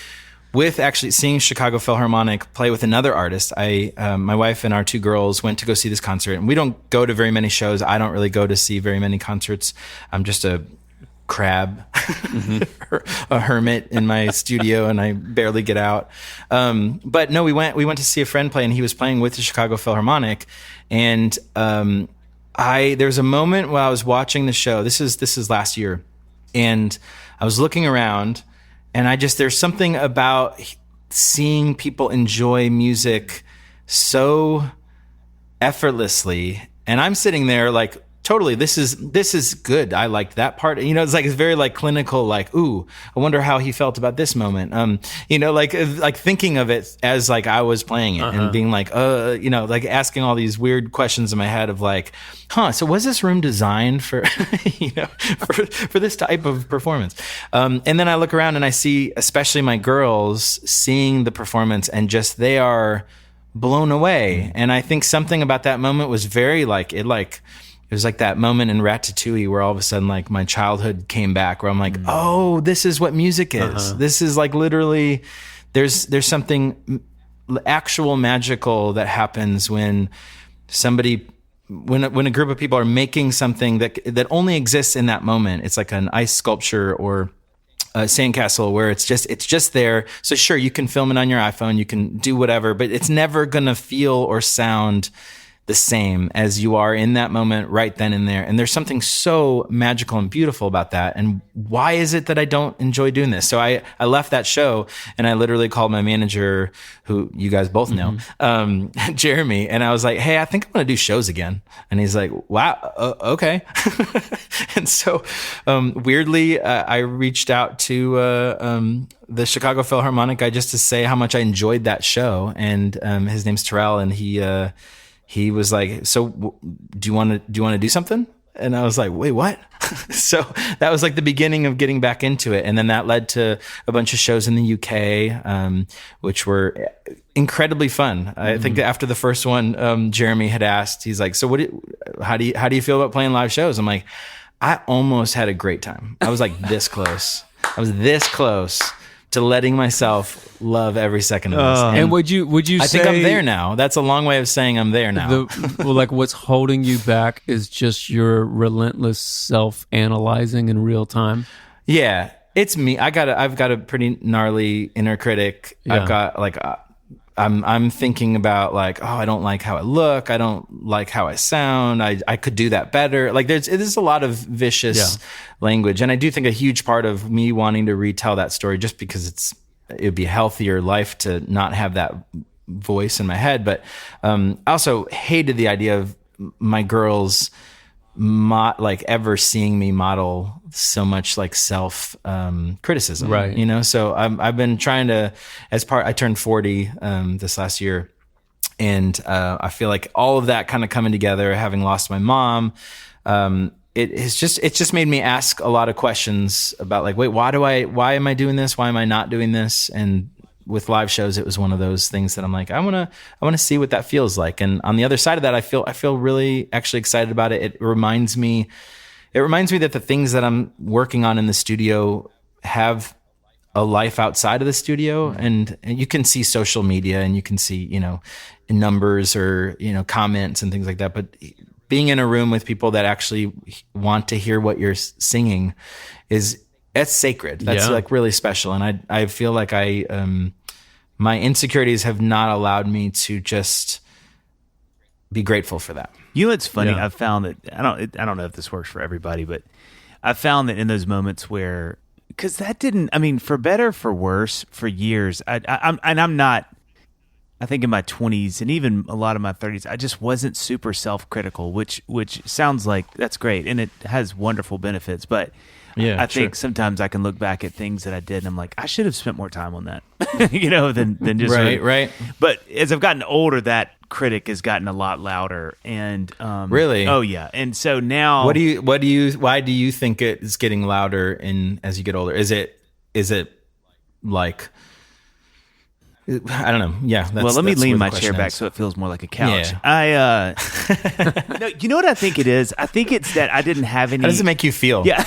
C: with actually seeing Chicago Philharmonic play with another artist. My wife and our two girls went to go see this concert, and we don't go to very many shows. I don't really go to see very many concerts. I'm just a crab, a hermit in my studio, and I barely get out. But no, we went to see a friend play, and he was playing with the Chicago Philharmonic, and there was a moment while I was watching the show. This is last year, and I was looking around. And there's something about seeing people enjoy music so effortlessly. And I'm sitting there like, totally, this is good. I liked that part. It's like, it's very like clinical, like, ooh, I wonder how he felt about this moment. Like thinking of it as like I was playing it and being like, like asking all these weird questions in my head of like, so was this room designed for, for this type of performance? And then I look around and I see, especially my girls seeing the performance, and just, they are blown away. And I think something about that moment was very like, it was like that moment in Ratatouille where all of a sudden like my childhood came back, where I'm like, oh, this is what music is. This is like literally, there's something actual magical that happens when when a group of people are making something that only exists in that moment. It's like an ice sculpture or a sandcastle where it's just there. So sure, you can film it on your iPhone, you can do whatever, but it's never gonna feel or sound the same as you are in that moment right then and there. And there's something so magical and beautiful about that. And why is it that I don't enjoy doing this? So I left that show, and I literally called my manager, who you guys both know, Jeremy. And I was like, hey, I think I want to do shows again. And he's like, wow, okay. And so weirdly, I reached out to the Chicago Philharmonic guy just to say how much I enjoyed that show. And his name's Terrell, and he was like, so do you want to do something? And I was like, wait, what? So that was like the beginning of getting back into it. And then that led to a bunch of shows in the UK, which were incredibly fun. I think after the first one, Jeremy had asked, he's like, so how do you feel about playing live shows? I'm like, I almost had a great time. I was like this close. I was this close to letting myself love every second of this.
B: And would you
C: I
B: say,
C: think I'm there now. That's a long way of saying I'm there now.
B: Like what's holding you back is just your relentless self-analyzing in real time?
C: Yeah, it's me. I've got a pretty gnarly inner critic. Yeah. I've got like I'm thinking about like, oh, I don't like how I look. I don't like how I sound. I could do that better. Like there's a lot of vicious language. And I do think a huge part of me wanting to retell that story, just because it'd be a healthier life to not have that voice in my head. But I also hated the idea of my girls ever seeing me model so much like self criticism,
B: right?
C: So I've been trying to, I turned 40 this last year, and I feel like all of that kind of coming together, having lost my mom, it's just made me ask a lot of questions about like, wait, why am I doing this? Why am I not doing this? And with live shows, it was one of those things that I'm like, I want to see what that feels like. And on the other side of that, I feel really actually excited about it. It reminds me that the things that I'm working on in the studio have a life outside of the studio. And you can see social media, and you can see, numbers or, comments and things like that. But being in a room with people that actually want to hear what you're singing that's sacred. That's like really special. And I feel like my insecurities have not allowed me to just be grateful for that.
A: You know, it's funny. Yeah. I've found that I don't know if this works for everybody, but I found that in those moments where, because that didn't, I mean, for better, for worse, for years, I'm not, I think in my 20s and even a lot of my 30s, I just wasn't super self-critical, which sounds like that's great and it has wonderful benefits, but I think sometimes I can look back at things that I did and I'm like, I should have spent more time on that, than just
C: right.
A: But as I've gotten older, that critic has gotten a lot louder, and
C: really,
A: oh yeah, and so now,
C: why do you think it's getting louder as you get older? Is it like, I don't know. Yeah.
A: Well, let me lean my chair back so it feels more like a couch. Yeah. No, you know what I think it is? I think it's that I didn't have any.
C: How does it make you feel?
A: Yeah.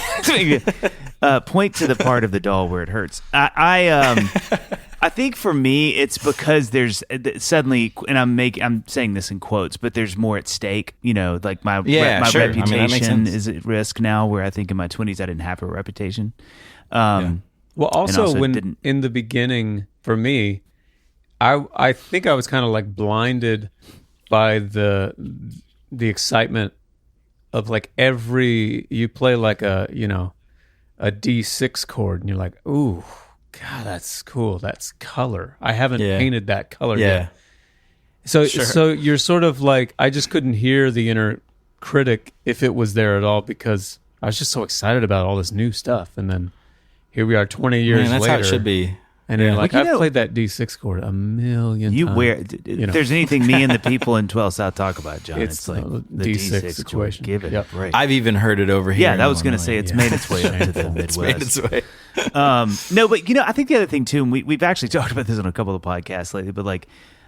A: Point to the part of the doll where it hurts. I think for me, it's because there's suddenly, and I'm saying this in quotes, but there's more at stake. Like my reputation is at risk now, where I think in my 20s I didn't have a reputation.
B: Well, also when in the beginning for me, I think I was kind of like blinded by the excitement of like you play like a D6 chord and you're like, ooh, God, that's cool. That's color. I haven't painted that color yet. So you're sort of like, I just couldn't hear the inner critic if it was there at all because I was just so excited about all this new stuff. And then here we are 20 years later.
C: That's how it should be.
B: And then I've played that D6 chord a million times.
A: If there's anything me and the people in 12 South talk about, John, it's like the
B: D6 situation.
A: Chord. Give it a break.
C: I've even heard it over here.
A: Yeah, that was going to say it's made its way up to the Midwest.
C: It's made its way.
A: No, but I think the other thing too, and we've actually talked about this on a couple of podcasts lately, but like,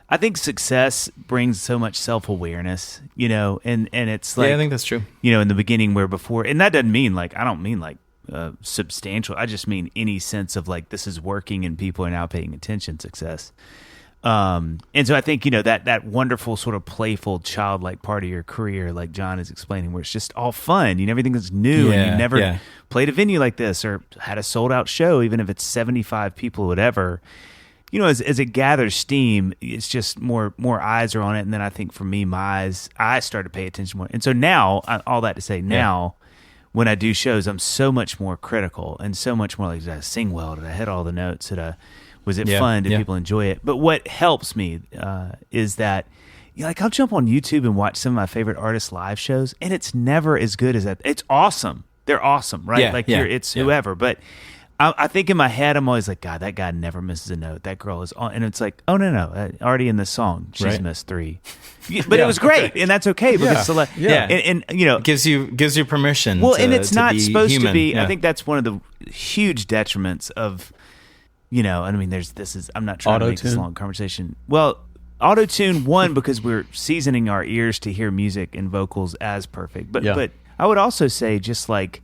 A: I think success brings so much self-awareness, and it's like,
C: I think that's true.
A: In the beginning where before, and that doesn't mean like, I don't mean like, substantial. I just mean any sense of like this is working and people are now paying attention success. And so I think that wonderful sort of playful childlike part of your career, like John is explaining, where it's just all fun. Everything is new, and you never played a venue like this or had a sold out show, even if it's 75 people, whatever. As it gathers steam, it's just more eyes are on it. And then I think for me, I started to pay attention more. And so now, all that to say, now. When I do shows, I'm so much more critical and so much more like, did I sing well? Did I hit all the notes? Was it fun? Did people enjoy it? But what helps me is that, like I'll jump on YouTube and watch some of my favorite artists' live shows, and it's never as good as that. It's awesome. They're awesome, right? It's whoever. But I think in my head, I'm always like, God, that guy never misses a note. That girl is on. And it's like, oh, no. Already in this song, she's missed 3. But it was great, and that's okay. Because and
C: it gives you permission.
A: Well, and it's not supposed human. To be. Yeah. I think that's one of the huge detriments of, I mean, I'm not trying to make this long conversation. Well, auto-tune, one, because we're seasoning our ears to hear music and vocals as perfect. But I would also say just like,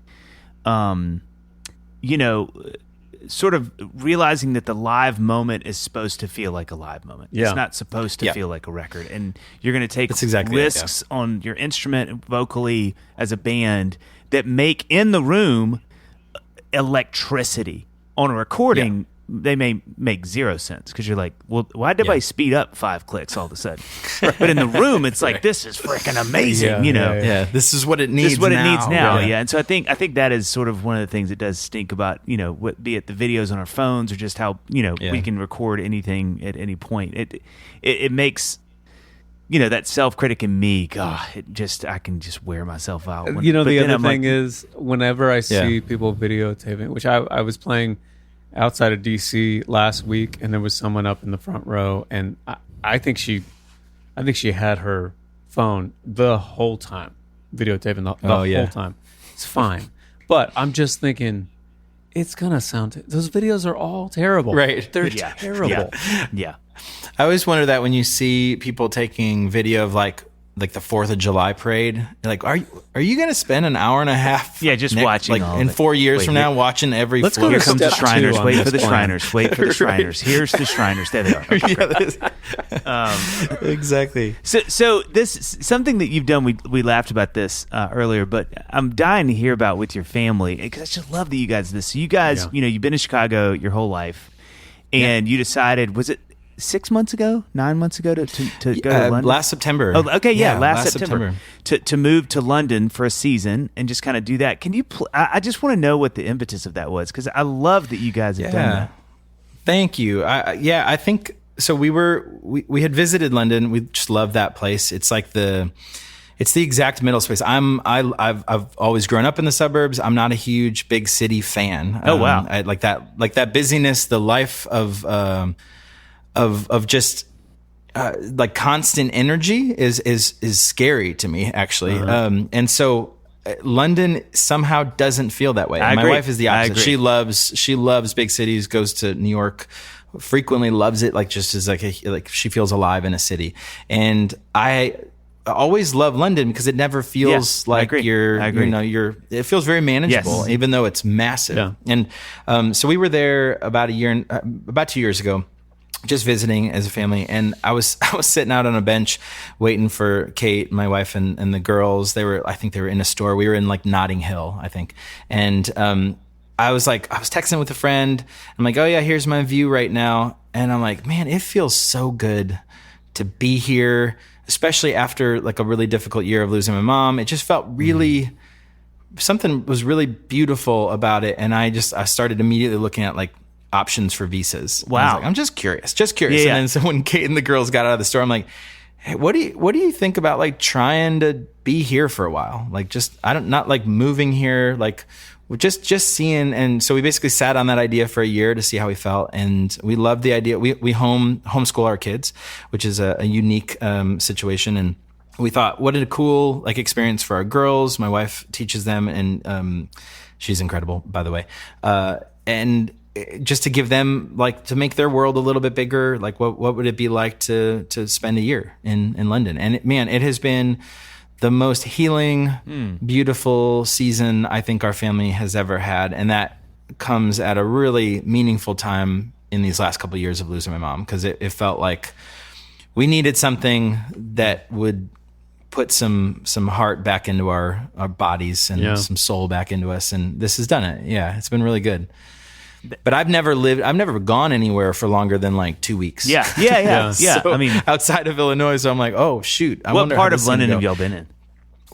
A: sort of realizing that the live moment is supposed to feel like a live moment. Yeah. It's not supposed to feel like a record. And you're going to take risks on your instrument vocally as a band that make in the room electricity. On a recording, they may make 0 sense because you're like, well, why did I speed up 5 clicks all of a sudden? But in the room, it's like, this is freaking amazing,
C: This is what it needs.
A: This is what it needs now. Yeah. And so I think that is sort of one of the things that does stink about, be it the videos on our phones or just how, we can record anything at any point. It makes, that self-critic in me, God, I can just wear myself out.
B: The other thing is whenever I see people videotaping, which I was playing outside of DC last week, and there was someone up in the front row, and I think she had her phone the whole time, videotaping the whole time. It's fine, but I'm just thinking, it's gonna sound. Those videos are all terrible,
C: right?
B: They're terrible.
A: Yeah.
C: I always wonder that when you see people taking video of like like the 4th of July parade. You're like, are you going to spend an hour and a half?
A: Yeah, just watching all
C: in
A: of it.
C: 4 years from now, watching every.
B: Let's
C: float.
B: go
A: Here
B: to
A: comes the
B: step
A: Shriners.
B: 2
A: Wait
B: on
A: for the
B: this plan.
A: Shriners. Wait for the Shriners. Here's the Shriners. There they are. Okay,
C: Exactly.
A: So this something that you've done. We laughed about this earlier, but I'm dying to hear about with your family because I just love that you guys do this. So you guys, you've been in Chicago your whole life, and you decided, was it 9 months ago to go to London?
C: Last September.
A: Oh, okay, last September. To move to London for a season and just kind of do that. Can you? I just want to know what the impetus of that was because I love that you guys have done that.
C: Thank you. I think so. We had visited London. We just love that place. It's like it's the exact middle space. I've always grown up in the suburbs. I'm not a huge big city fan.
A: Oh wow!
C: I like that busyness, the life of just like constant energy is scary to me actually. And so London somehow doesn't feel that way. My wife is the opposite. She loves big cities, goes to New York frequently, loves it, like just as like she feels alive in a city. And I always love London because it never feels like it feels very manageable, even though it's massive.
B: Yeah.
C: And so we were there about 2 years ago, just visiting as a family, and I was sitting out on a bench waiting for Kate, my wife, and the girls. I think they were in a store. We were in like Notting Hill, I think, and I was texting with a friend. I'm like, oh yeah, here's my view right now, and I'm like, man, it feels so good to be here, especially after like a really difficult year of losing my mom. It just felt really something was really beautiful about it, and I started immediately looking at like options for visas.
A: Wow.
C: I was like, I'm just curious.
A: Yeah.
C: And then so when Kate and the girls got out of the store, I'm like, hey, what do you think about like trying to be here for a while? Like not like moving here, like just seeing. And so we basically sat on that idea for a year to see how we felt. And we loved the idea. We homeschool our kids, which is a unique situation. And we thought, what a cool like experience for our girls. My wife teaches them, and she's incredible, by the way. And just to give them, like, to make their world a little bit bigger, like what would it be like to spend a year in London? And it has been the most healing, beautiful season I think our family has ever had. And that comes at a really meaningful time in these last couple of years of losing my mom, because it felt like we needed something that would put some heart back into our bodies and some soul back into us. And this has done it. Yeah, it's been really good. But I've never gone anywhere for longer than like 2 weeks.
A: Yeah.
C: So,
A: I mean,
C: outside of Illinois, so I'm like, oh shoot.
A: What part of London have y'all been in?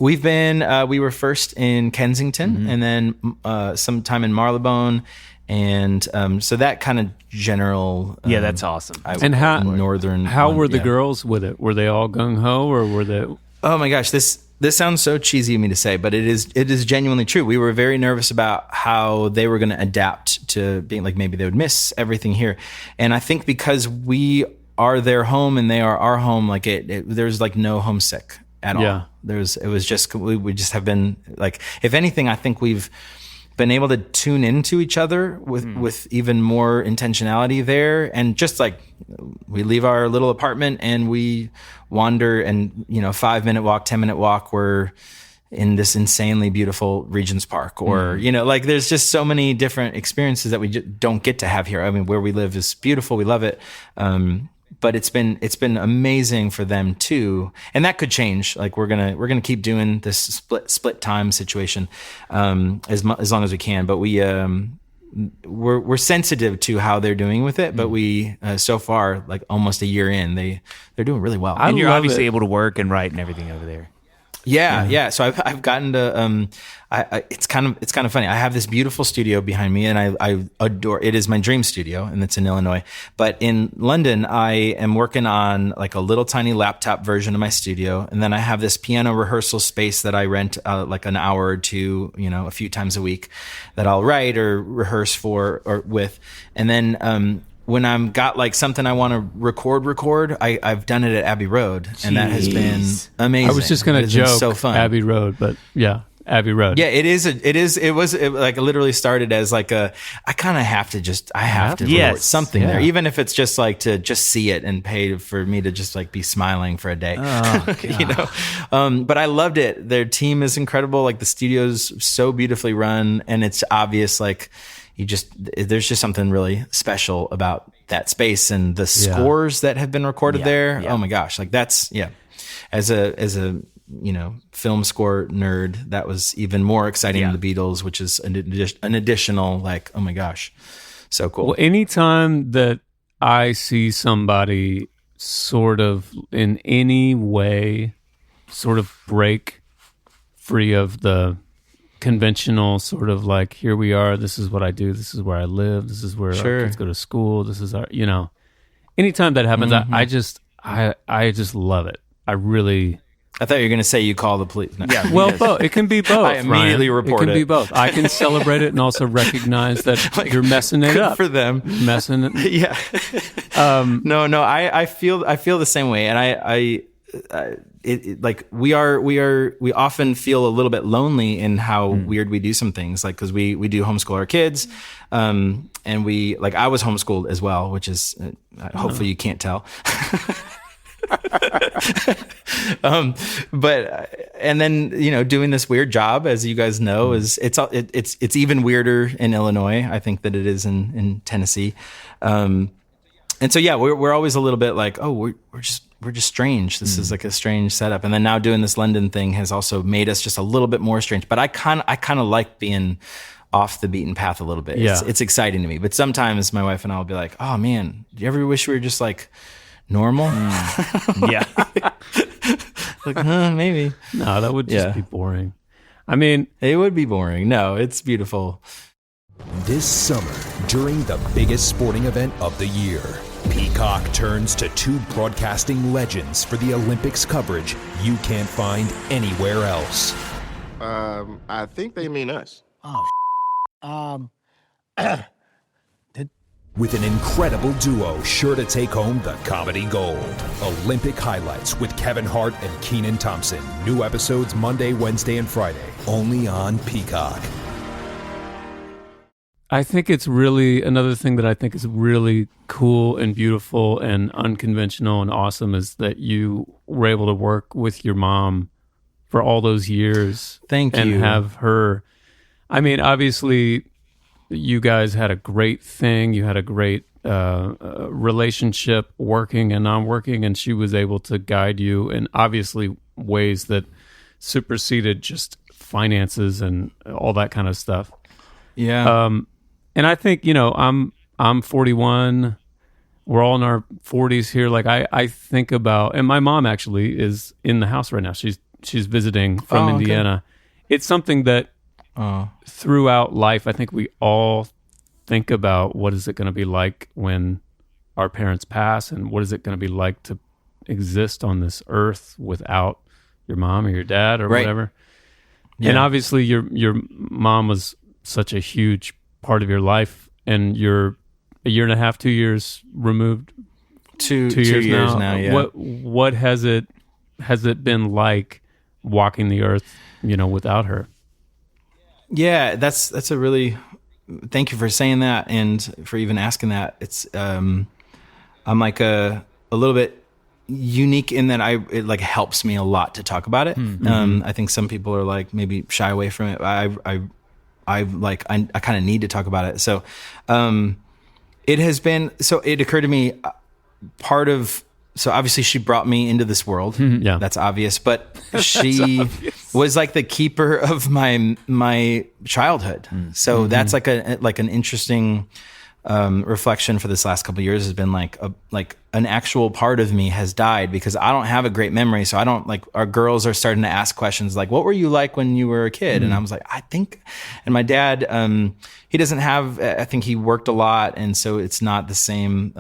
C: We've been, we were first in Kensington, and then sometime in Marylebone, and so that kind of general.
A: That's awesome.
C: How
B: were the girls with it? Were they all gung ho, or were they?
C: Oh my gosh, this sounds so cheesy of me to say, but it is genuinely true. We were very nervous about how they were going to adapt to being like, maybe they would miss everything here. And I think because we are their home and they are our home, like there's like no homesick at all. We just have been like, if anything, I think we've been able to tune into each other with even more intentionality there. And just like, we leave our little apartment and we wander, and 5-minute walk, 10-minute walk, we're in this insanely beautiful Regent's Park, or like there's just so many different experiences that we just don't get to have here. I mean, where we live is beautiful, we love it, but it's been amazing for them too, and that could change. Like we're gonna keep doing this split time situation as long as we can, but we're sensitive to how they're doing with it, but we so far, like almost a year in, they're doing really well.
A: And you're obviously able to work and write and everything over there.
C: Yeah. So I've gotten to it's kind of funny. I have this beautiful studio behind me, and I adore it. Is my dream studio, and it's in Illinois. But in London, I am working on like a little tiny laptop version of my studio, and then I have this piano rehearsal space that I rent like an hour or two, a few times a week, that I'll write or rehearse for or with, and then. When I'm got like something I want to record, I've done it at Abbey Road, and that has been amazing.
B: I was just going to joke
C: so fun.
B: Abbey Road, but yeah, Abbey Road.
C: Yeah, it was like it literally started as like I have to record something there, even if it's just like to just see it and pay for me to just like be smiling for a day. But I loved it. Their team is incredible. Like the studio's so beautifully run, and it's obvious like there's just something really special about that space and the scores that have been recorded there. Oh my gosh, like that's as a film score nerd, that was even more exciting than the Beatles, which is an additional like, oh my gosh, so cool.
B: Well, anytime that I see somebody sort of in any way sort of break free of the conventional sort of like, here we are, this is what I do, this is where I live, this is where our kids go to school, this is our, anytime that happens, I just love it. I
C: thought you were going to say you call the police. No.
B: Yeah, well, both. It can be both.
C: I immediately report it.
B: It can be both. I can celebrate it and also recognize that like, you're messing it up
C: for them.
B: Messing it.
C: Yeah. No. I feel the same way, and like we often feel a little bit lonely in how weird we do some things, like because we do homeschool our kids, and we like I was homeschooled as well, which is hopefully you can't tell. But and then doing this weird job, as you guys know, is it's even weirder in Illinois, I think, than it is in Tennessee, and so we're always a little bit like, oh, we're just strange. This is like a strange setup, and then now doing this London thing has also made us just a little bit more strange. But I kind of like being off the beaten path a little bit. It's exciting to me. But sometimes my wife and I will be like, oh man, do you ever wish we were just like normal?
A: Yeah.
C: Like, maybe.
B: No, that would just be boring. I mean,
C: it would be boring. No, it's beautiful.
F: This summer, during the biggest sporting event of the year, Peacock turns to two broadcasting legends for the Olympics coverage you can't find anywhere else.
G: I think they mean us.
F: With an incredible duo sure to take home the comedy gold. Olympic Highlights with Kevin Hart and Kenan Thompson. New episodes Monday, Wednesday, and Friday. Only on Peacock.
B: I think it's really, another thing that I think is really cool and beautiful and unconventional and awesome is that you were able to work with your mom for all those years.
C: Thank you.
B: And have her, I mean, obviously you guys had a great thing. You had a great relationship, working and non-working, and she was able to guide you in obviously ways that superseded just finances and all that kind of stuff.
C: Yeah.
B: And I think, I'm 41. We're all in our 40s here. Like I think about, and my mom actually is in the house right now. She's visiting from Indiana. Okay. It's something that throughout life, I think we all think about what is it going to be like when our parents pass, and what is it going to be like to exist on this earth without your mom or your dad or whatever. Yeah. And obviously your mom was such a huge part of your life, and you're a year and a half, 2 years removed.
C: Two years now. Yeah.
B: What has it been like walking the earth, without her?
C: Yeah, that's a really, thank you for saying that and for even asking that. It's I'm like a little bit unique in that it like helps me a lot to talk about it. Mm-hmm. I think some people are like maybe shy away from it. I kind of need to talk about it. So it occurred to me so obviously she brought me into this world. Mm-hmm. Yeah. That's obvious. But she was like the keeper of my childhood. Mm-hmm. So that's like an interesting reflection for this last couple of years has been like an actual part of me has died because I don't have a great memory. So I don't like, our girls are starting to ask questions like, what were you like when you were a kid? Mm-hmm. And I was like, I think, and my dad, he doesn't have, I think he worked a lot. And so it's not the same,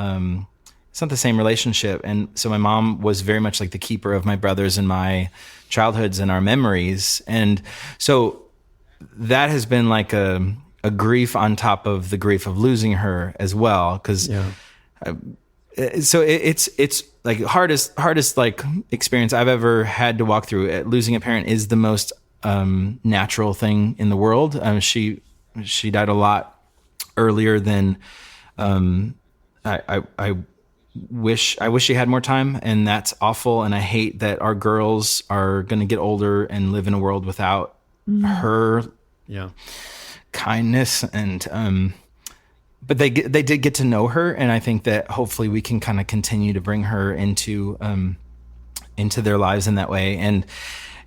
C: relationship. And so my mom was very much like the keeper of my brothers and my childhoods and our memories. And so that has been like a grief on top of the grief of losing her as well. Cause so it's like hardest like experience I've ever had to walk through. Losing a parent is the most natural thing in the world. She died a lot earlier than I wish she had more time, and that's awful. And I hate that our girls are going to get older and live in a world without her kindness. And but they did get to know her, and I think that hopefully we can kind of continue to bring her into their lives in that way. And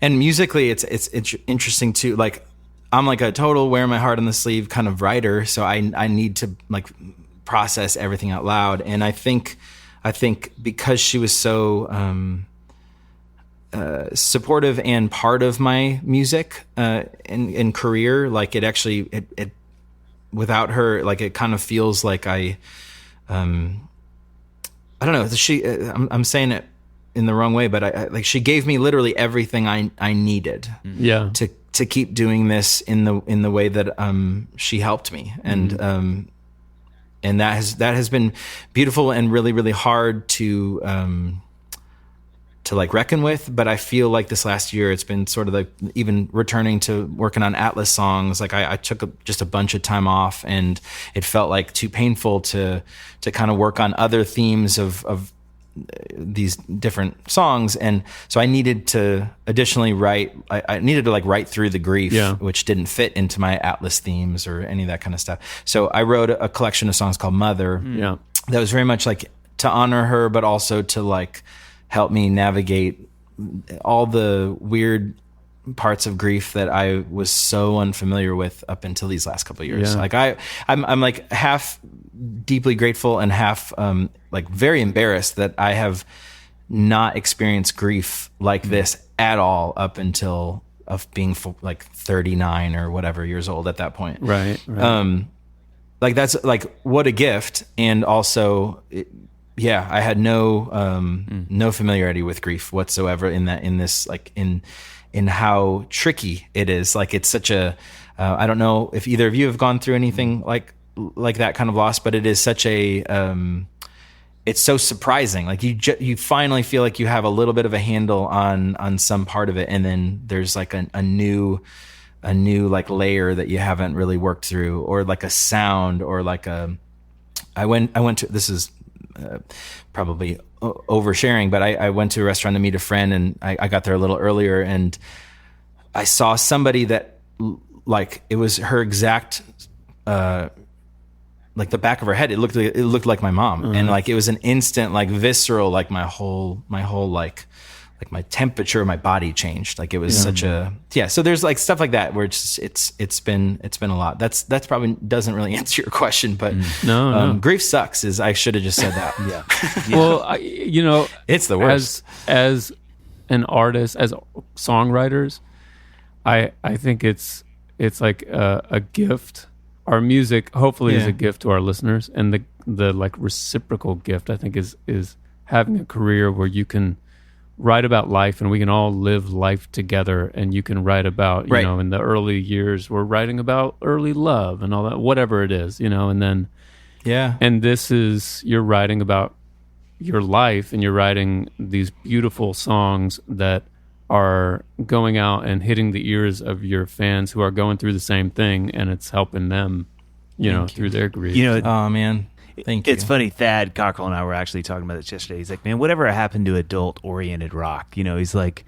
C: musically, it's interesting too. Like, I'm like a total wear my heart on the sleeve kind of writer, so I need to like process everything out loud. And I think because she was so supportive and part of my music and career, like it actually it without her, like it kind of feels like I don't know. I'm saying it in the wrong way, but I like she gave me literally everything I needed.
B: Yeah.
C: To keep doing this in the way that she helped me, and that has been beautiful and really, really hard to like reckon with. But I feel like this last year it's been sort of like even returning to working on Atlas songs. Like I took just a bunch of time off, and it felt like too painful to kind of work on other themes of these different songs. And so I needed to additionally write, I needed to like write through the grief, which didn't fit into my Atlas themes or any of that kind of stuff. So I wrote a collection of songs called Mother. Yeah. That was very much like to honor her, but also to like help me navigate all the weird parts of grief that I was so unfamiliar with up until these last couple of years. Like I'm like half deeply grateful and half like very embarrassed that I have not experienced grief like this at all up until of being like 39 or whatever years old at that point.
B: Right.
C: Like that's like what a gift. And also I had no familiarity with grief whatsoever in this like in how tricky it is. Like it's such a I don't know if either of you have gone through anything like that kind of loss, but it is such a it's so surprising. Like you finally feel like you have a little bit of a handle on some part of it, and then there's like a new like layer that you haven't really worked through, or like a sound, or like I went to, this is probably oversharing, but I went to a restaurant to meet a friend, and I got there a little earlier, and I saw somebody that like it was her exact like the back of her head. It looked like my mom, and like it was an instant like visceral, like my whole like my temperature of my body changed. Like it was such a so there's like stuff like that where it's been a lot. That's probably doesn't really answer your question, but no. Grief sucks I should have just said that.
B: Well,
C: it's the worst.
B: As an artist, as songwriters, I think it's like a gift. Our music hopefully is a gift to our listeners, and the like reciprocal gift I think is having a career where you can write about life, and we can all live life together, and you can write about in the early years we're writing about early love and all that, whatever it is, and then and this is, you're writing about your life, and you're writing these beautiful songs that are going out and hitting the ears of your fans who are going through the same thing, and it's helping them, through their grief.
C: Oh man, thank you.
A: It's funny. Thad Cockrell and I were actually talking about this yesterday. He's like, man, whatever happened to adult-oriented rock? He's like,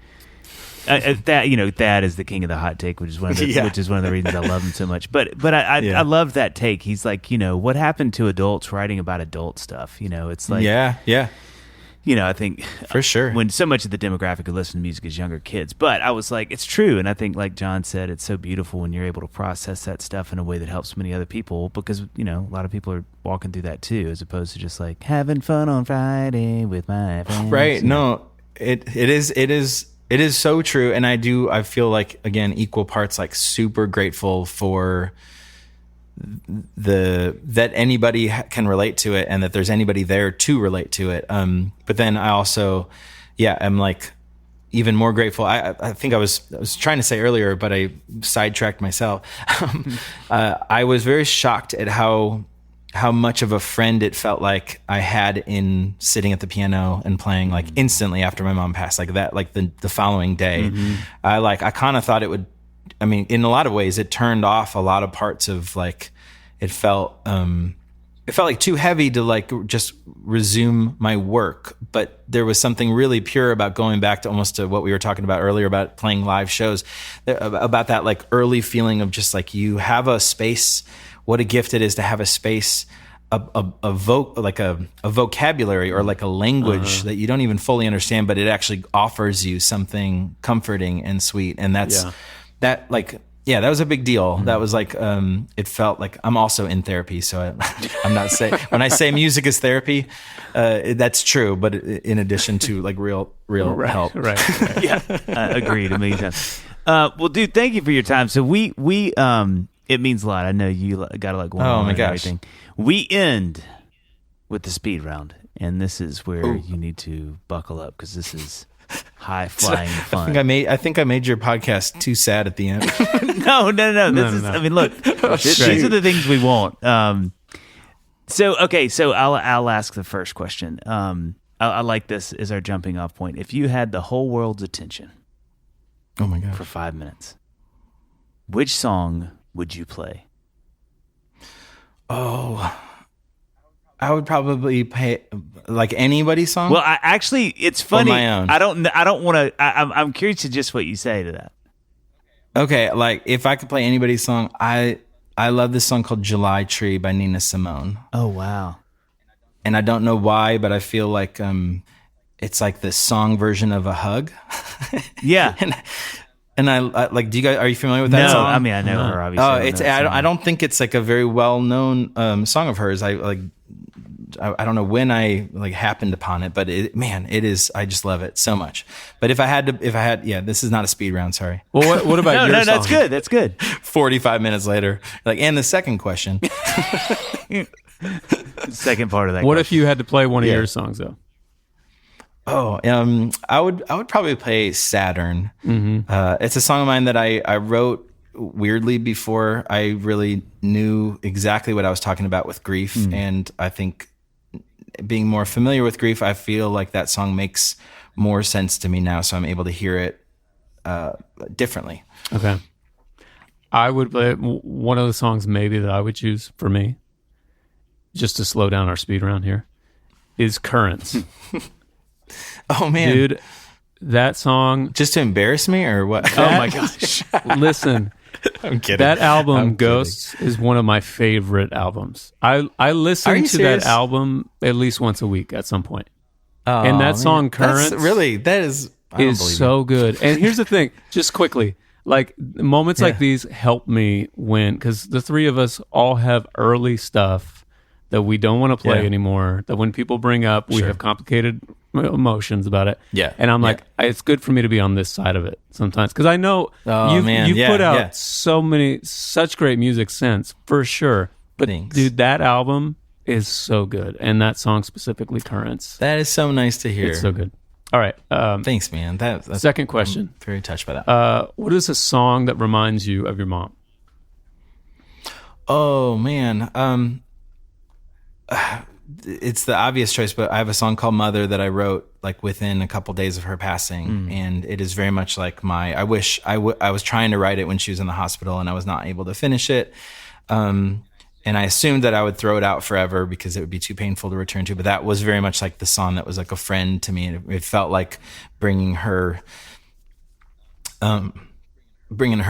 A: Thad is the king of the hot take, which is one of the reasons I love him so much. But I love that take. He's like, what happened to adults writing about adult stuff? It's like I think
C: for sure
A: when so much of the demographic who listen to music is younger kids. But I was like, it's true. And I think, like John said, it's so beautiful when you're able to process that stuff in a way that helps many other people, because, a lot of people are walking through that too, as opposed to just like having fun on Friday with my friends.
C: Right. No, it is so true. And I feel like, again, equal parts, like super grateful for that anybody can relate to it, and that there's anybody there to relate to it. But then I also, I'm like even more grateful. I think I was trying to say earlier, but I sidetracked myself. I was very shocked at how much of a friend it felt like I had in sitting at the piano and playing like instantly after my mom passed, like that, like the following day. I kind of thought it would I mean, in a lot of ways, it turned off a lot of parts of like, it felt like too heavy to like just resume my work. But there was something really pure about going back to almost to what we were talking about earlier about playing live shows, about that like early feeling of just like you have a space. What a gift it is to have a space, a vocabulary or like a language that you don't even fully understand, but it actually offers you something comforting and sweet. And that was a big deal. That was like, it felt like I'm also in therapy. So I'm not saying, when I say music is therapy, that's true. But in addition to like real help.
B: Right.
A: Yeah. Agreed. Amazing. Well, dude, thank you for your time. So we it means a lot. I know you got to like one on and everything. We end with the speed round, and this is where you need to buckle up because this is high flying fun.
C: I think I made your podcast too sad at the end.
A: No. I mean, look, these are the things we want. So I'll ask the first question. I like this as our jumping off point. If you had the whole world's attention,
C: oh my god,
A: for 5 minutes, which song would you play?
C: Oh, I would probably play like anybody's song.
A: Well, it's funny.
C: Or my own.
A: I don't want to. I'm curious to just what you say to that.
C: Okay, like if I could play anybody's song, I love this song called "July Tree" by Nina Simone.
A: Oh wow!
C: And I don't know why, but I feel like it's like the song version of a hug.
A: Yeah.
C: And I like. Do you guys? Are you familiar with that song?
A: I mean, I know her obviously.
C: I don't think it's like a very well known song of hers. I don't know when I like happened upon it, but it is. I just love it so much. But if I had, this is not a speed round. Sorry.
B: Well, what about your song?
A: That's good.
C: 45 minutes later, like, and the second question.
A: Second part of that.
B: What if you had to play one of your songs though?
C: Oh, I would probably play Saturn. Mm-hmm. It's a song of mine that I wrote weirdly before I really knew exactly what I was talking about with grief. And I think being more familiar with grief, I feel like that song makes more sense to me now. So I'm able to hear it differently.
B: Okay. I would play one of the songs maybe that I would choose for me, just to slow down our speed round here, is Currents.
C: Oh man,
B: dude, that song
C: just to embarrass me or what?
B: Oh my gosh! Listen,
C: I'm kidding.
B: That album, Ghosts, is one of my favorite albums. I listen to
C: serious?
B: that album at least once a week at some point. And that song, Currents,
C: that is
B: so good. And here's the thing, just quickly, like moments like these help me because the three of us all have early stuff that we don't want to play anymore. That when people bring up, we have complicated emotions about it.
C: Yeah.
B: And I'm like, it's good for me to be on this side of it sometimes. Because I know you've put out such great music since, for sure. But dude, that album is so good. And that song specifically, Currents.
C: That is so nice to hear.
B: It's so good. All right.
C: Thanks, man. That's
B: second question.
C: I'm very touched by that.
B: What is a song that reminds you of your mom?
C: Oh, man. It's the obvious choice, but I have a song called Mother that I wrote like within a couple days of her passing. And it is very much like I wish I was trying to write it when she was in the hospital and I was not able to finish it. And I assumed that I would throw it out forever because it would be too painful to return to. But that was very much like the song that was like a friend to me. It felt like bringing her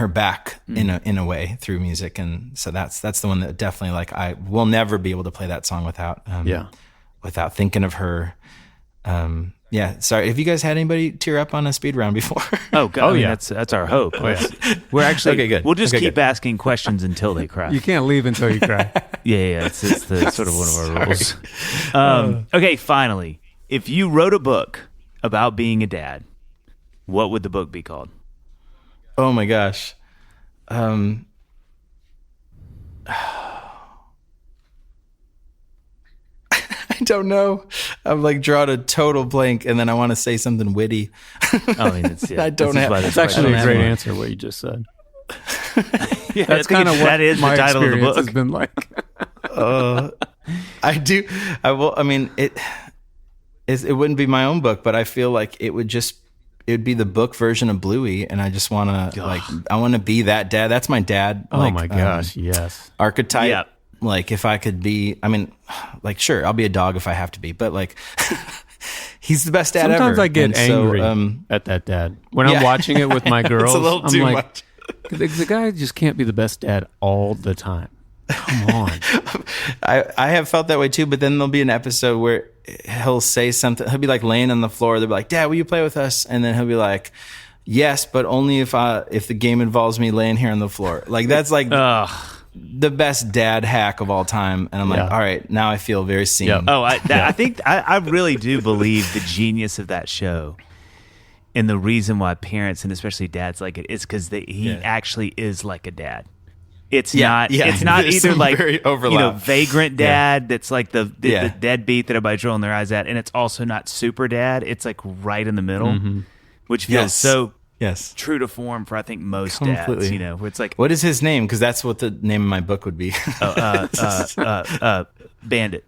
C: back in a way through music. And so that's the one that definitely, like, I will never be able to play that song without thinking of her. Sorry, have you guys had anybody tear up on a speed round before?
A: Oh God, that's our hope. We're actually
C: okay, good.
A: We'll just keep asking questions until they cry.
B: You can't leave until you cry.
A: Yeah, it's the sort of one of our rules. Okay, finally, if you wrote a book about being a dad, what would the book be called?
C: Oh my gosh. I don't know. I'm like drawn a total blank, and then I want to say something witty.
A: I mean,
C: I don't have.
B: That's actually a great answer. What you just said.
A: That's kind of what that is. The title of the book
B: has been like.
C: I do. I will. I mean, it wouldn't be my own book, but I feel like it would just it'd be the book version of Bluey, and I just want to I want to be that dad. That's my dad.
B: Oh my gosh, yes.
C: Archetype.
A: Yep.
C: Like if I could be, I mean, like sure, I'll be a dog if I have to be, but like he's the best dad ever.
B: Sometimes I get angry
C: so,
B: at that dad when I'm watching it with my girls.
C: It's a little too much.
B: The guy just can't be the best dad all the time. Come on.
C: I have felt that way too, but then there'll be an episode where he'll say something. He'll be like laying on the floor. They'll be like, "Dad, will you play with us?" And then he'll be like, "Yes, but only if the game involves me laying here on the floor." Like that's like the best dad hack of all time. And I'm like, all right, now I feel very seen.
B: Yep.
A: Oh, I think I really do believe the genius of that show, and the reason why parents and especially dads like it is because he actually is like a dad. It's not either like vagrant dad that's like the deadbeat that everybody's rolling their eyes at, and it's also not super dad. It's like right in the middle, which feels so true to form for I think most dads. You know, where it's like,
C: what is his name? Because that's what the name of my book would be.
A: Bandit,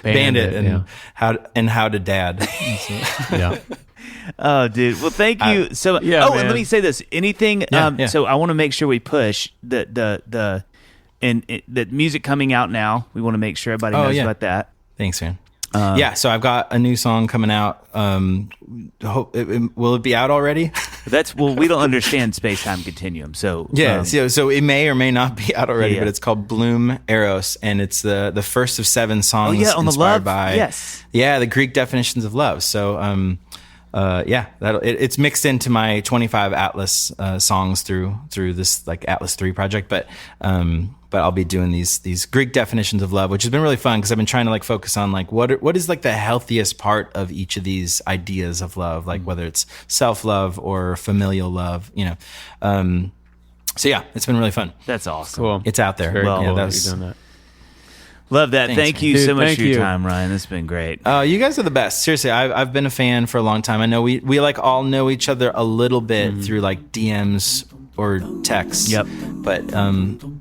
C: and how to dad.
B: Yeah.
A: Oh, dude. Well, thank you. So, and let me say this. Anything? So, I want to make sure we push the music coming out now. We want to make sure everybody knows about that.
C: Thanks, man. So I've got a new song coming out. Will it be out already?
A: We don't understand space-time continuum. So
C: so it may or may not be out already, but it's called Bloom Eros, and it's the first of 7 songs
A: on
C: inspired
A: the love?
C: by the Greek definitions of love. So it's mixed into my 25 Atlas songs through this like Atlas 3 project, but I'll be doing these Greek definitions of love, which has been really fun because I've been trying to like focus on like what is like the healthiest part of each of these ideas of love, like whether it's self-love or familial love, you know. It's been really fun.
A: That's awesome.
B: Cool.
C: It's out there.
B: Very cool you're doing that.
A: Love that.
C: Thanks,
A: thank you
B: man.
A: so much
B: Dude,
A: for your
B: thank you.
A: time, Ryan. This has been great.
C: You guys are the best. Seriously, I've been a fan for a long time. I know we like all know each other a little bit through like DMs or texts.
A: Yep.
C: But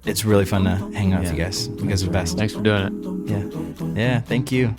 C: it's really fun to hang out with you guys. You guys are the best.
B: Thanks for doing it.
C: Yeah. Thank you.